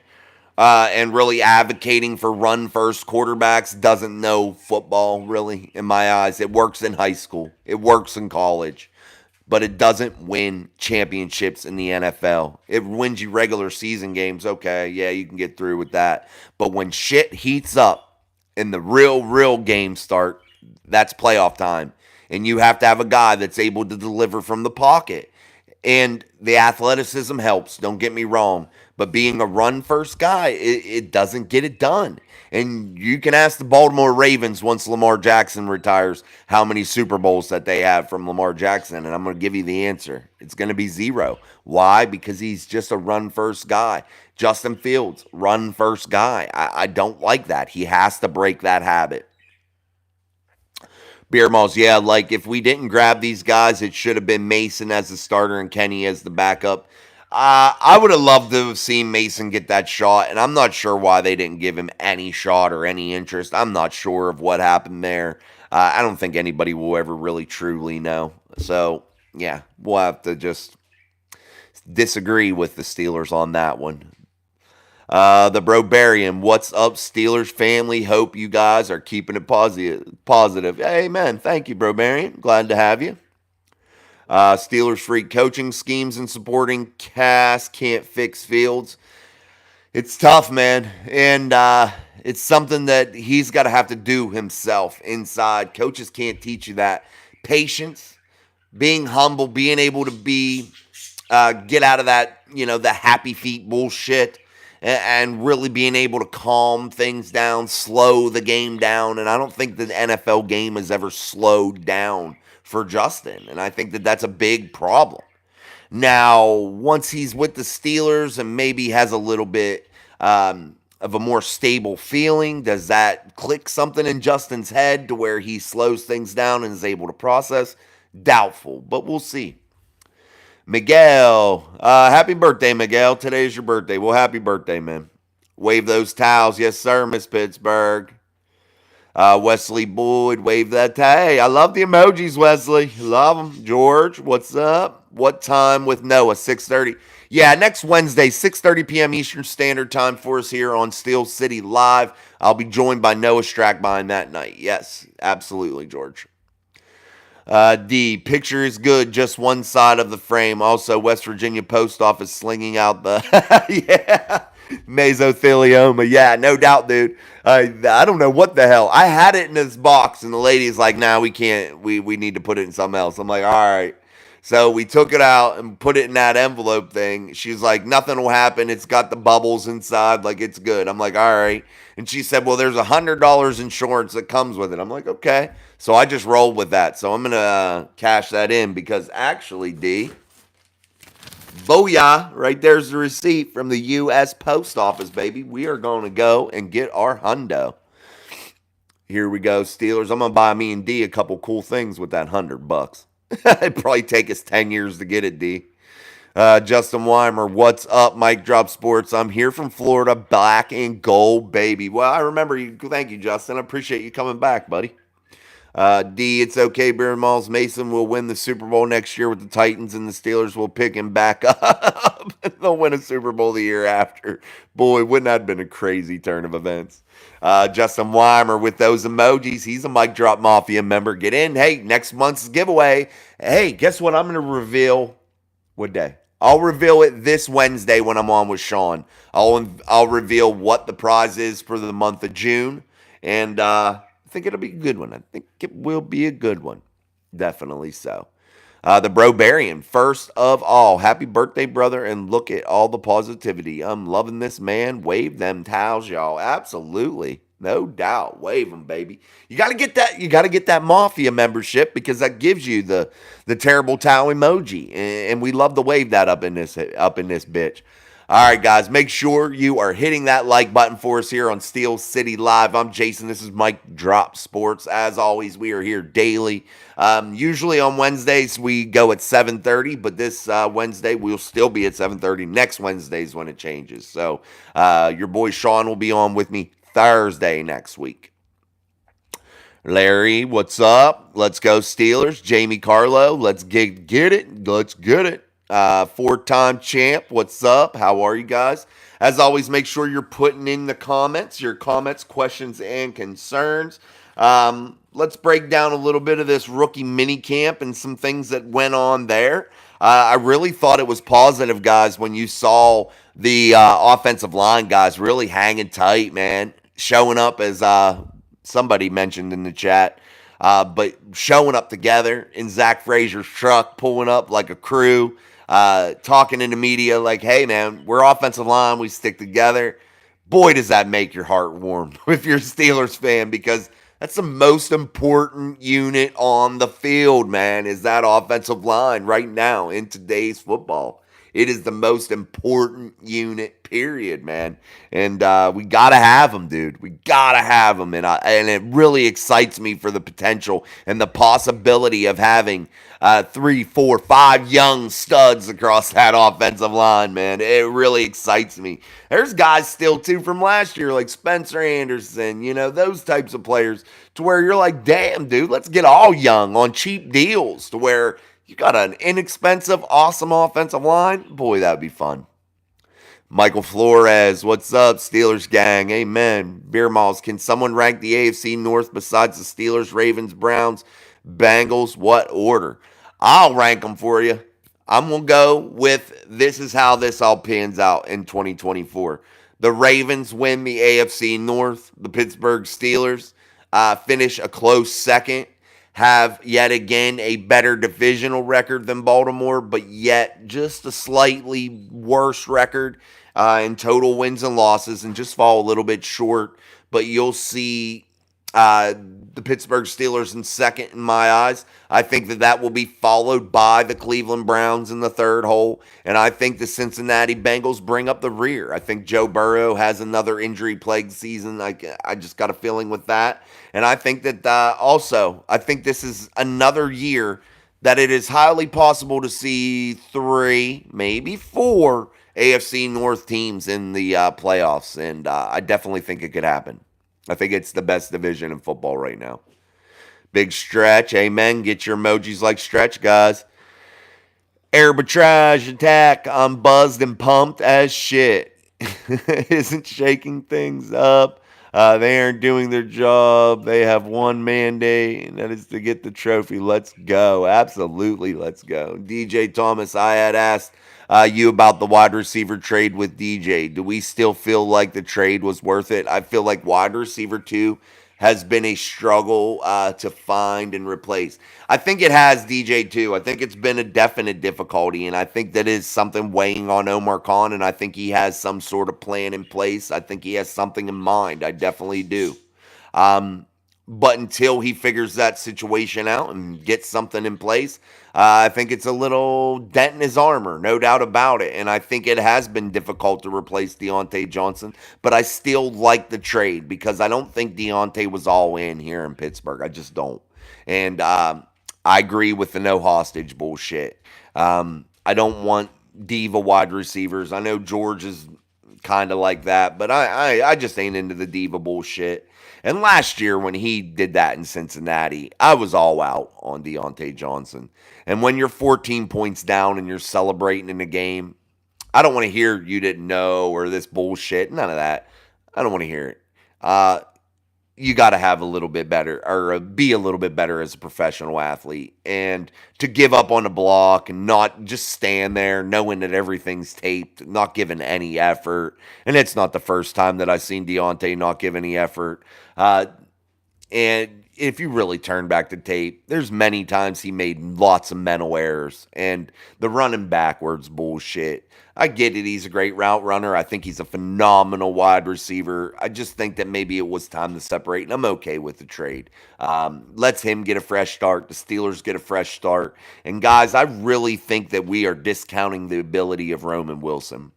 and really advocating for run-first quarterbacks doesn't know football, really, in my eyes. It works in high school. It works in college. But it doesn't win championships in the NFL. It wins you regular season games. Okay, yeah, you can get through with that. But when shit heats up and the real games start, that's playoff time. And you have to have a guy that's able to deliver from the pocket. And the athleticism helps, don't get me wrong. But being a run first guy, it doesn't get it done. And you can ask the Baltimore Ravens once Lamar Jackson retires how many Super Bowls that they have from Lamar Jackson. And I'm going to give you the answer. It's going to be 0. Why? Because he's just a run first guy. Justin Fields, run first guy. I don't like that. He has to break that habit. Beer Malls, yeah, like if we didn't grab these guys, it should have been Mason as the starter and Kenny as the backup. I would have loved to have seen Mason get that shot, and I'm not sure why they didn't give him any shot or any interest. I'm not sure of what happened there. I don't think anybody will ever really truly know. So, yeah, we'll have to just disagree with the Steelers on that one. The Brobarian, what's up, Steelers family? Hope you guys are keeping it positive. Amen. Thank you, Brobarian. Glad to have you. Steelers freak coaching schemes and supporting cast can't fix Fields. It's tough, man. And it's something that he's got to have to do himself inside. Coaches can't teach you that. Patience, being humble, being able to get out of that, the happy feet bullshit and really being able to calm things down, slow the game down. And I don't think the NFL game has ever slowed down for Justin. And I think that that's a big problem. Now, once he's with the Steelers and maybe has a little bit of a more stable feeling, does that click something in Justin's head to where he slows things down and is able to process? Doubtful, but we'll see. Miguel, happy birthday, Miguel. Today's your birthday. Well, happy birthday, man. Wave those towels. Yes, sir, Miss Pittsburgh. Wesley Boyd, wave that towel. Hey, I love the emojis, Wesley. Love them. George, what's up? What time with Noah? 6:30. Yeah, next Wednesday, 6:30 p.m. Eastern Standard Time for us here on Steel City Live. I'll be joined by Noah Strackbein that night. Yes, absolutely, George. D, picture is good, just one side of the frame. Also, West Virginia Post Office slinging out the, yeah, mesothelioma. Yeah, no doubt, dude. I don't know what the hell. I had it in this box, and the lady's like, nah, we can't. We need to put it in something else. I'm like, all right. So we took it out and put it in that envelope thing. She's like, nothing will happen. It's got the bubbles inside. Like, it's good. I'm like, all right. And she said, well, there's $100 insurance that comes with it. I'm like, okay. So I just rolled with that. So I'm going to cash that in because actually, D, booyah, right there's the receipt from the U.S. Post Office, baby. We are going to go and get our hundo. Here we go, Steelers. I'm going to buy me and D a couple cool things with that $100. It'd probably take us 10 years to get it, D. Justin Weimer, what's up, Mike Drop Sports? I'm here from Florida, black and gold, baby. Well, I remember you. Thank you, Justin. I appreciate you coming back, buddy. D, it's okay, Beer Malls. Mason will win the Super Bowl next year with the Titans, and the Steelers will pick him back up. They'll win a Super Bowl the year after. Boy, wouldn't that have been a crazy turn of events? Justin Weimer with those emojis. He's a Mic Drop Mafia member. Get in. Hey, next month's giveaway. Hey, guess what? I'm going to reveal. What day? I'll reveal it this Wednesday when I'm on with Sean. I'll reveal what the prize is for the month of June. And I think it'll be a good one. I think it will be a good one. Definitely so. The Brobarian, first of all, happy birthday, brother, and look at all the positivity. I'm loving this, man. Wave them towels, y'all. Absolutely. No doubt. Wave them, baby. You got to get that. You got to get that Mafia membership because that gives you the terrible towel emoji, and we love to wave that up in this bitch. All right, guys, make sure you are hitting that like button for us here on Steel City Live. I'm Jason. This is Mike Drop Sports. As always, we are here daily. Usually on Wednesdays, we go at 7:30, but this Wednesday, we'll still be at 7:30. Next Wednesday is when it changes. So your boy Sean will be on with me Thursday next week. Larry, what's up? Let's go Steelers. Jamie Carlo, let's get it. Let's get it. 4-time champ, what's up? How are you guys? As always, make sure you're putting in the comments, your comments, questions, and concerns. Let's break down a little bit of this rookie minicamp and some things that went on there. I really thought it was positive, guys, when you saw the offensive line guys really hanging tight, man, showing up as somebody mentioned in the chat. But showing up together in Zach Frazier's truck, pulling up like a crew. talking in the media like, hey, man, we're offensive line. We stick together. Boy, does that make your heart warm if you're a Steelers fan, because that's the most important unit on the field, man, is that offensive line right now in today's football. It is the most important unit, period, man. And we got to have them, dude. We got to have them. And it really excites me for the potential and the possibility of having 3, 4, 5 young studs across that offensive line, man. It really excites me. There's guys still, too, from last year, like Spencer Anderson, those types of players, to where you're like, damn, dude, let's get all young on cheap deals, to where you got an inexpensive, awesome offensive line. Boy, that would be fun. Michael Flores, what's up, Steelers gang? Amen. Beer Malls, can someone rank the AFC North besides the Steelers, Ravens, Browns, Bengals? What order? I'll rank them for you. I'm going to go with this is how this all pans out in 2024. The Ravens win the AFC North. The Pittsburgh Steelers finish a close second. Have yet again a better divisional record than Baltimore, but yet just a slightly worse record in total wins and losses, and just fall a little bit short. But you'll see the Pittsburgh Steelers in second in my eyes. I think that will be followed by the Cleveland Browns in the third hole, and I think the Cincinnati Bengals bring up the rear. I think Joe Burrow has another injury-plagued season. I just got a feeling with that. And I think that I think this is another year that it is highly possible to see 3, maybe 4 AFC North teams in the playoffs. And I definitely think it could happen. I think it's the best division in football right now. Big Stretch, amen. Get your emojis like Stretch, guys. Arbitrage attack. I'm buzzed and pumped as shit. Isn't shaking things up. They aren't doing their job. They have one mandate, and that is to get the trophy. Let's go. Absolutely, let's go. DJ Thomas, I had asked you about the wide receiver trade with DJ. Do we still feel like the trade was worth it? I feel like wide receiver 2 has been a struggle to find and replace. I think it has DJ too. I think it's been a definite difficulty, and I think that is something weighing on Omar Khan, and I think he has some sort of plan in place. I think he has something in mind. I definitely do. But until he figures that situation out and gets something in place, I think it's a little dent in his armor, no doubt about it. And I think it has been difficult to replace Deontay Johnson, but I still like the trade because I don't think Deontay was all in here in Pittsburgh. I just don't. And I agree with the no hostage bullshit. I don't want diva wide receivers. I know George is kind of like that, but I just ain't into the diva bullshit. And last year when he did that in Cincinnati, I was all out on Deontay Johnson. And when you're 14 points down and you're celebrating in the game, I don't want to hear you didn't know or this bullshit. None of that. I don't want to hear it. You got to have a little bit better or be a little bit better as a professional athlete. And to give up on the block and not just stand there knowing that everything's taped, not giving any effort. And it's not the first time that I've seen Deontay not give any effort. And if you really turn back the tape, there's many times he made lots of mental errors. And the running backwards bullshit. I get it. He's a great route runner. I think he's a phenomenal wide receiver. I just think that maybe it was time to separate, and I'm okay with the trade. Let's him get a fresh start. The Steelers get a fresh start. And, guys, I really think that we are discounting the ability of Roman Wilson.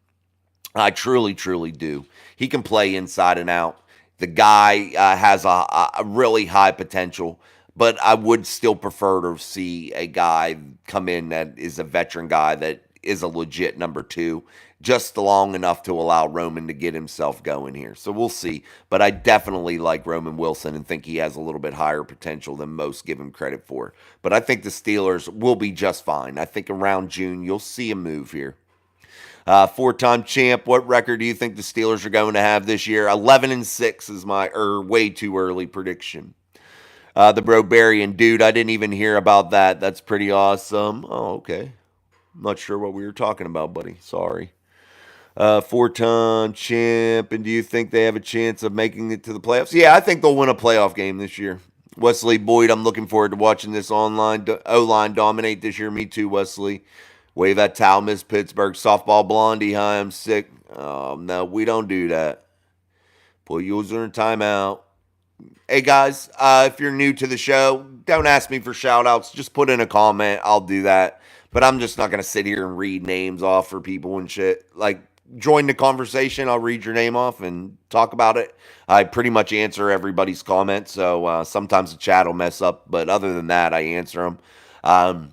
I truly, truly do. He can play inside and out. The guy has a really high potential, but I would still prefer to see a guy come in that is a veteran guy that is a legit number 2, just long enough to allow Roman to get himself going here. So we'll see. But I definitely like Roman Wilson and think he has a little bit higher potential than most give him credit for. But I think the Steelers will be just fine. I think around June you'll see a move here. 4-time champ, what record do you think the Steelers are going to have this year? 11-6 is my way too early prediction. The Brobarian, dude, I didn't even hear about that. That's pretty awesome. Oh, okay. I'm not sure what we were talking about, buddy. Sorry. 4-time champ, and do you think they have a chance of making it to the playoffs? Yeah, I think they'll win a playoff game this year. Wesley Boyd, I'm looking forward to watching this O-line dominate this year. Me too, Wesley. Wave at towel, Miss Pittsburgh. Softball Blondie. Hi, I'm sick. No, we don't do that. Put user in timeout. Hey guys, if you're new to the show, don't ask me for shout outs. Just put in a comment. I'll do that. But I'm just not going to sit here and read names off for people and shit. Like, join the conversation. I'll read your name off and talk about it. I pretty much answer everybody's comments. So sometimes the chat will mess up. But other than that, I answer them.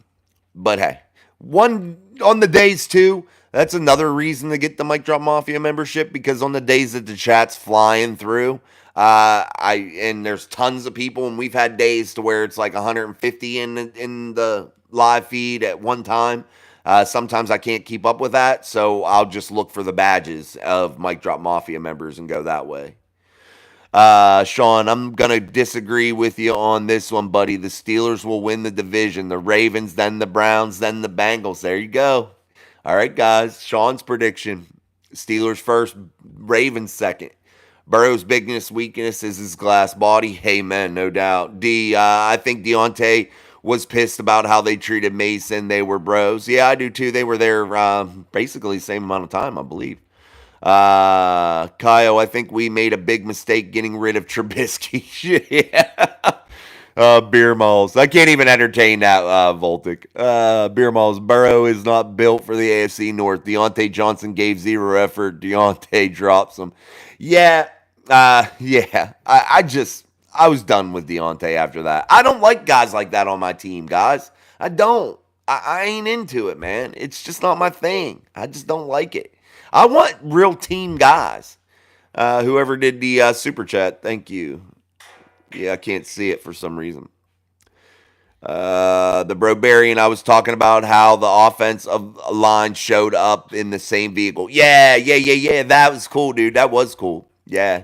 But hey, one on the days too. That's another reason to get the Mic Drop Mafia membership, because on the days that the chat's flying through, and there's tons of people, and we've had days to where it's like 150 in the live feed at one time. Sometimes I can't keep up with that, so I'll just look for the badges of Mic Drop Mafia members and go that way. Sean, I'm going to disagree with you on this one, buddy. The Steelers will win the division. The Ravens, then the Browns, then the Bengals. There you go. All right, guys. Sean's prediction. Steelers first, Ravens second. Burrow's biggest weakness is his glass body. Amen, no doubt. I think Deontay was pissed about how they treated Mason. They were bros. Yeah, I do too. They were there basically the same amount of time, I believe. Kyle, I think we made a big mistake getting rid of Trubisky. Yeah. Beer malls. I can't even entertain that, Voltic. Beer malls. Burrow is not built for the AFC North. Deontay Johnson gave zero effort. Deontay drops him. Yeah. Yeah. I was done with Deontay after that. I don't like guys like that on my team, guys. I don't. I ain't into it, man. It's just not my thing. I just don't like it. I want real team guys. Whoever did the super chat, thank you. Yeah, I can't see it for some reason. The Brobarian, I was talking about how the offensive line showed up in the same vehicle. Yeah. That was cool, dude. That was cool. Yeah.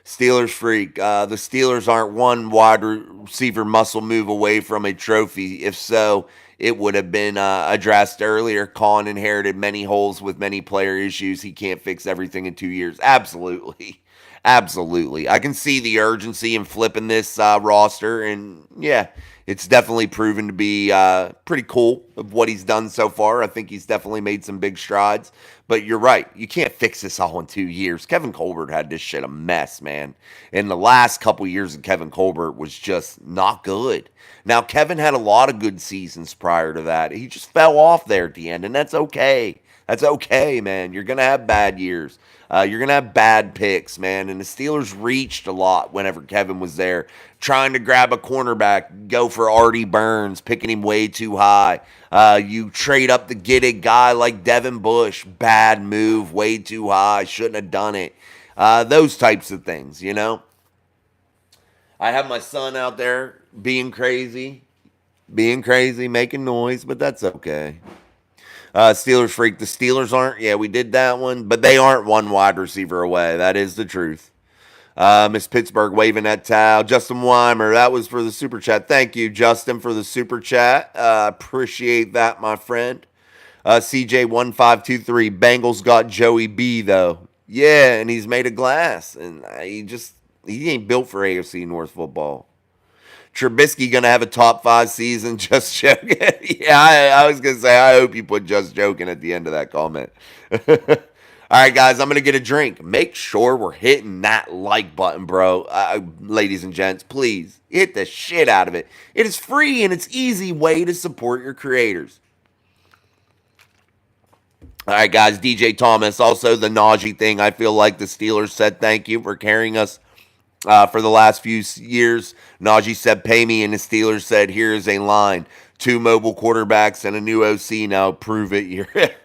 Steelers freak. The Steelers aren't one wide receiver muscle move away from a trophy. If so, it would have been addressed earlier. Colin inherited many holes with many player issues. He can't fix everything in 2 years. Absolutely. Absolutely. I can see the urgency in flipping this roster. And yeah, it's definitely proven to be pretty cool of what he's done so far. I think he's definitely made some big strides. But you're right. You can't fix this all in 2 years. Kevin Colbert had this shit a mess, man. And the last couple years of Kevin Colbert was just not good. Now, Kevin had a lot of good seasons prior to that. He just fell off there at the end, and that's okay. That's okay, man. You're going to have bad years. You're going to have bad picks, man. And the Steelers reached a lot whenever Kevin was there, trying to grab a cornerback, go for Artie Burns, picking him way too high. You trade up to get a guy like Devin Bush. Bad move, way too high. Shouldn't have done it. Those types of things, you know. I have my son out there being crazy, making noise, but that's okay. Steelers freak. The Steelers aren't. Yeah, we did that one, but they aren't one wide receiver away. That is the truth. Miss Pittsburgh waving that towel. Justin Weimer, that was for the super chat. Thank you, Justin, for the super chat. Appreciate that, my friend. CJ1523. Bengals got Joey B though. Yeah, and he's made of glass, and he ain't built for AFC North football. Trubisky going to have a top 5 season. Just joking. Yeah, I was going to say, I hope you put just joking at the end of that comment. All right, guys, I'm going to get a drink. Make sure we're hitting that like button, bro. Ladies and gents, please hit the shit out of it. It is free and it's easy way to support your creators. All right, guys, DJ Thomas. Also, the Najee thing. I feel like the Steelers said thank you for carrying us for the last few years. Najee said, pay me, and the Steelers said, here's a line. 2 mobile quarterbacks and a new OC. Now prove it.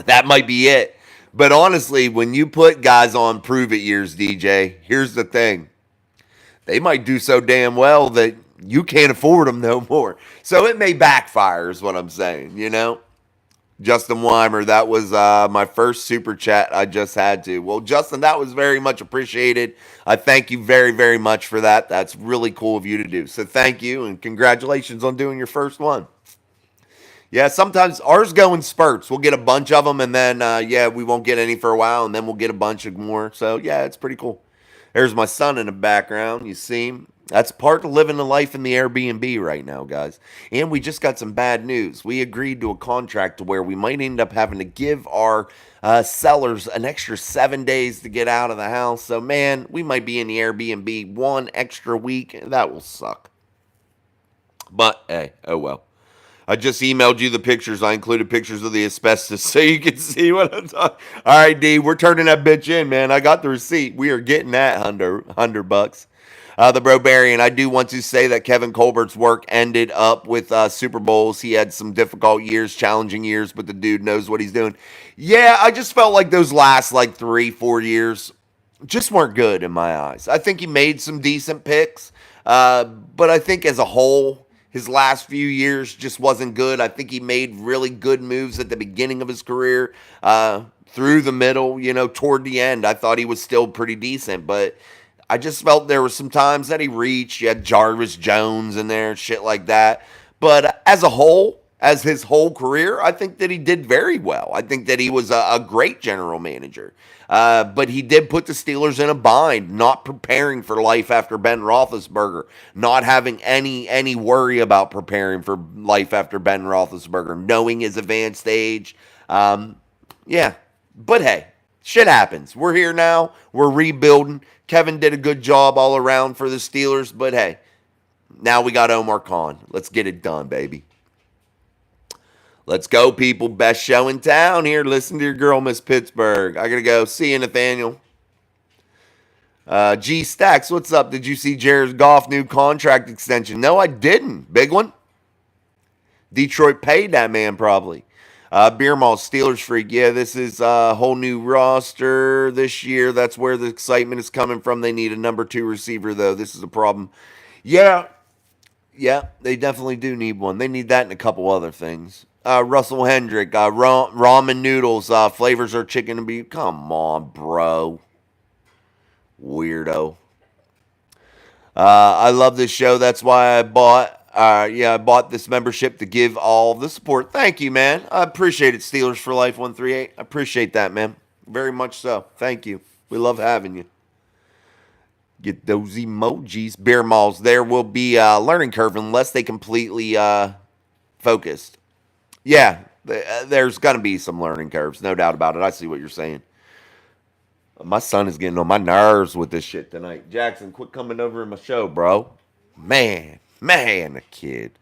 That might be it. But honestly, when you put guys on prove it years, DJ, here's the thing. They might do so damn well that you can't afford them no more. So it may backfire is what I'm saying, you know? Justin Weimer, that was my first super chat I just had to. Well, Justin, that was very much appreciated. I thank you very, very much for that. That's really cool of you to do. So thank you, and congratulations on doing your first one. Yeah, sometimes ours go in spurts. We'll get a bunch of them, and then, we won't get any for a while, and then we'll get a bunch of more. So, yeah, it's pretty cool. There's my son in the background. You see him? That's part of living a life in the Airbnb right now, guys. And we just got some bad news. We agreed to a contract to where we might end up having to give our sellers an extra 7 days to get out of the house. So, man, we might be in the Airbnb one extra week. That will suck. But, hey, oh well. I just emailed you the pictures. I included pictures of the asbestos so you can see what I'm talking. All right, D, we're turning that bitch in, man. I got the receipt. We are getting that $100. The Brobarian, I do want to say that Kevin Colbert's work ended up with Super Bowls. He had some difficult years, challenging years, but the dude knows what he's doing. Yeah, I just felt like those last 3-4 years just weren't good in my eyes. I think he made some decent picks, but I think as a whole, his last few years just wasn't good. I think he made really good moves at the beginning of his career, through the middle, toward the end. I thought he was still pretty decent, but I just felt there were some times that he reached. You had Jarvis Jones in there, shit like that. But as a whole, as his whole career, I think that he did very well. I think that he was a great general manager. But he did put the Steelers in a bind, not preparing for life after Ben Roethlisberger, not having any worry about preparing for life after Ben Roethlisberger, knowing his advanced age. Yeah, but hey, shit happens. We're here now. We're rebuilding. Kevin did a good job all around for the Steelers, but hey, now we got Omar Khan. Let's get it done, baby. Let's go, people. Best show in town here. Listen to your girl, Miss Pittsburgh. I got to go. See you, Nathaniel. G Stacks, what's up? Did you see Jared Goff new contract extension? No, I didn't. Big one. Detroit paid that man probably. Beer Mall, Steelers Freak. Yeah, this is a whole new roster this year. That's where the excitement is coming from. They need a number 2 receiver, though. This is a problem. Yeah, they definitely do need one. They need that and a couple other things. Russell Hendrick, ramen noodles, flavors are chicken and beef. Come on, bro. Weirdo. I love this show. That's why I bought this membership to give all the support. Thank you, man. I appreciate it, Steelers for Life 138. I appreciate that, man. Very much so. Thank you. We love having you. Get those emojis. Beer Malls. There will be a learning curve unless they completely focused. Yeah, there's going to be some learning curves. No doubt about it. I see what you're saying. My son is getting on my nerves with this shit tonight. Jackson, quit coming over in my show, bro. Man, a kid.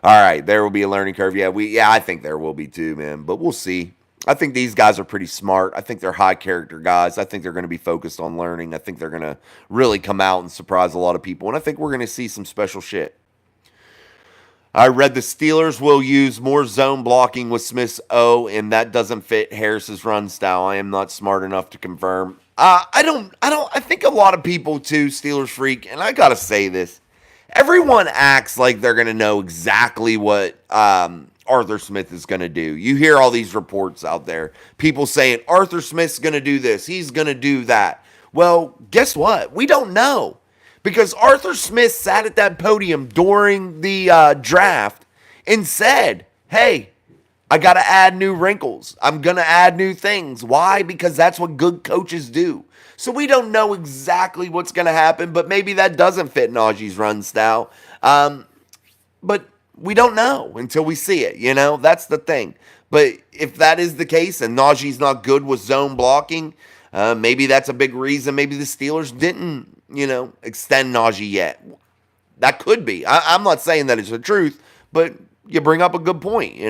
All right, there will be a learning curve. Yeah, I think there will be too, man. But we'll see. I think these guys are pretty smart. I think they're high character guys. I think they're going to be focused on learning. I think they're going to really come out and surprise a lot of people. And I think we're going to see some special shit. I read the Steelers will use more zone blocking with Smith's O, and that doesn't fit Harris's run style. I am not smart enough to confirm. I think a lot of people too, Steelers Freak, and I gotta say this. Everyone acts like they're gonna know exactly what Arthur Smith is gonna do. You hear all these reports out there. People saying Arthur Smith's gonna do this, he's gonna do that. Well, guess what? We don't know. Because Arthur Smith sat at that podium during the draft and said, hey, I got to add new wrinkles. I'm going to add new things. Why? Because that's what good coaches do. So we don't know exactly what's going to happen, but maybe that doesn't fit Najee's run style. But we don't know until we see it, That's the thing. But if that is the case and Najee's not good with zone blocking, maybe that's a big reason. Maybe the Steelers didn't extend Najee yet. That could be. I'm not saying that it's the truth, but you bring up a good point,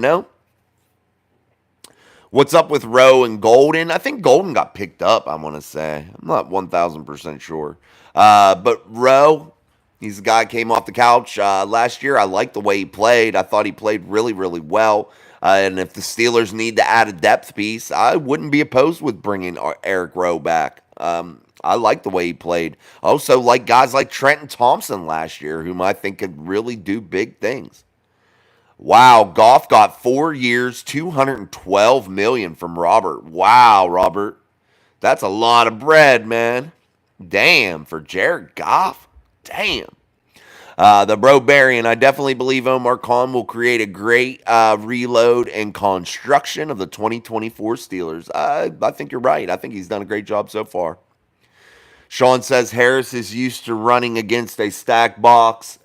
What's up with Rowe and Golden? I think Golden got picked up, I want to say. I'm not 1,000% sure. But Rowe, he's the guy who came off the couch last year. I liked the way he played. I thought he played really, really well. And if the Steelers need to add a depth piece, I wouldn't be opposed with bringing Eric Rowe back. I like the way he played. Also, like guys like Trenton Thompson last year, whom I think could really do big things. Wow, Goff got 4 years, $212 million from Robert. Wow, Robert, that's a lot of bread, man. Damn, for Jared Goff. Damn. The Brobarian, I definitely believe Omar Khan will create a great reload and construction of the 2024 Steelers. I think you're right. I think he's done a great job so far. Sean says Harris is used to running against a stack box.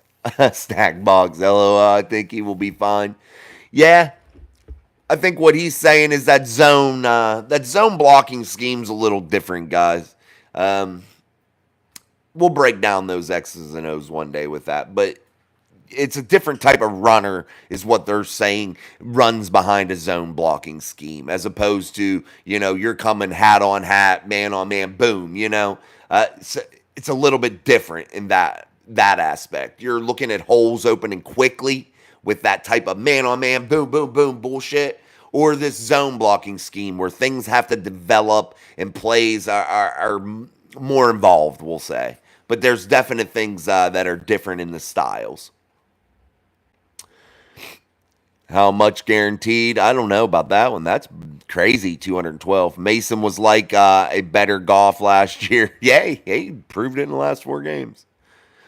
Stack box, LOL. I think he will be fine. Yeah, I think what he's saying is that zone blocking scheme's a little different, guys. Um, we'll break down those X's and O's one day with that, but it's a different type of runner is what they're saying runs behind a zone blocking scheme as opposed to, you're coming hat on hat, man on man, boom, it's a little bit different in that aspect. You're looking at holes opening quickly with that type of man on man, boom, boom, boom bullshit, or this zone blocking scheme where things have to develop and plays are more involved, we'll say. But there's definite things that are different in the styles. How much guaranteed? I don't know about that one. That's crazy, 212. Mason was like a better Goff last year. Yay, he proved it in the last 4 games.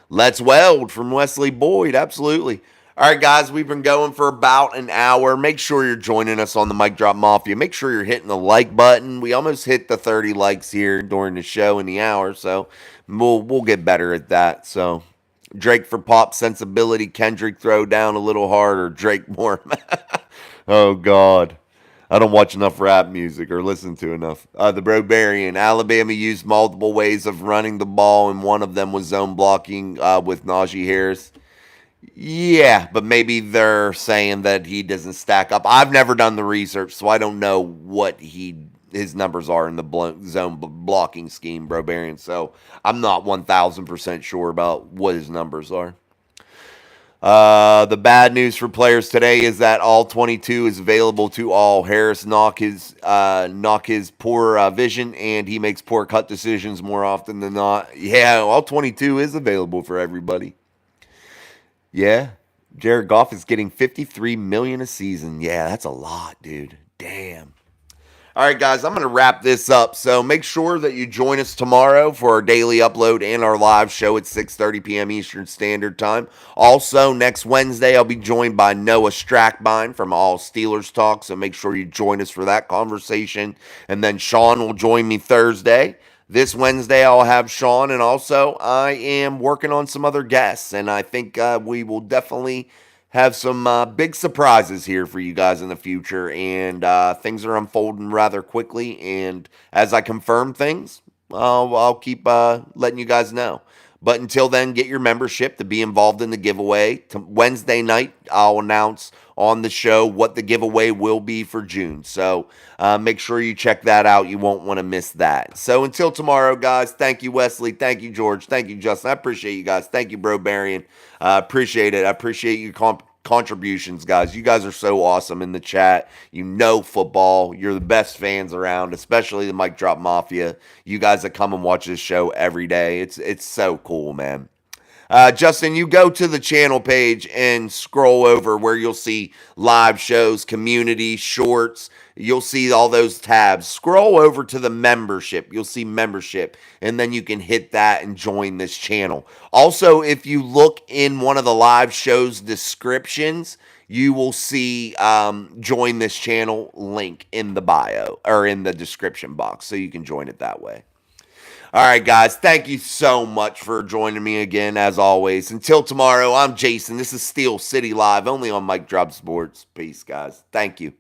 Let's Weld from Wesley Boyd. Absolutely. All right, guys, we've been going for about an hour. Make sure you're joining us on the Mic Drop Mafia. Make sure you're hitting the like button. We almost hit the 30 likes here during the show in the hour, so we'll get better at that. So Drake for pop sensibility. Kendrick throw down a little harder. Drake more. Oh, God. I don't watch enough rap music or listen to enough. The Barbarian. Alabama used multiple ways of running the ball, and one of them was zone blocking with Najee Harris. Yeah, but maybe they're saying that he doesn't stack up. I've never done the research, so I don't know what his numbers are in the zone blocking scheme, Barbarian. So I'm not 1,000% sure about what his numbers are. The bad news for players today is that all 22 is available to all. Harris knock his poor vision, and he makes poor cut decisions more often than not. Yeah, all 22 is available for everybody. Yeah, Jared Goff is getting $53 million a season. Yeah, that's a lot, dude. Damn. All right, guys, I'm going to wrap this up. So make sure that you join us tomorrow for our daily upload and our live show at 6:30 p.m. Eastern Standard Time. Also, next Wednesday, I'll be joined by Noah Strackbine from All Steelers Talk. So make sure you join us for that conversation. And then Sean will join me Thursday. This Wednesday, I'll have Sean, and also I am working on some other guests, and I think we will definitely have some big surprises here for you guys in the future, and things are unfolding rather quickly, and as I confirm things, I'll keep letting you guys know. But until then, get your membership to be involved in the giveaway. Wednesday night, I'll announce on the show what the giveaway will be for June. So make sure you check that out. You won't want to miss that. So until tomorrow, guys, thank you, Wesley. Thank you, George. Thank you, Justin. I appreciate you guys. Thank you, Bro Barian. Appreciate it. I appreciate your contributions, guys. You guys are so awesome in the chat. You know football. You're the best fans around, especially the Mic Drop Mafia. You guys that come and watch this show every day. It's so cool, man. Justin, you go to the channel page and scroll over where you'll see live shows, community, shorts. You'll see all those tabs. Scroll over to the membership. You'll see membership, and then you can hit that and join this channel. Also, if you look in one of the live shows descriptions, you will see join this channel link in the bio or in the description box, so you can join it that way. All right, guys, thank you so much for joining me again, as always. Until tomorrow, I'm Jason. This is Steel City Live, only on Mic Drop Sports. Peace, guys. Thank you.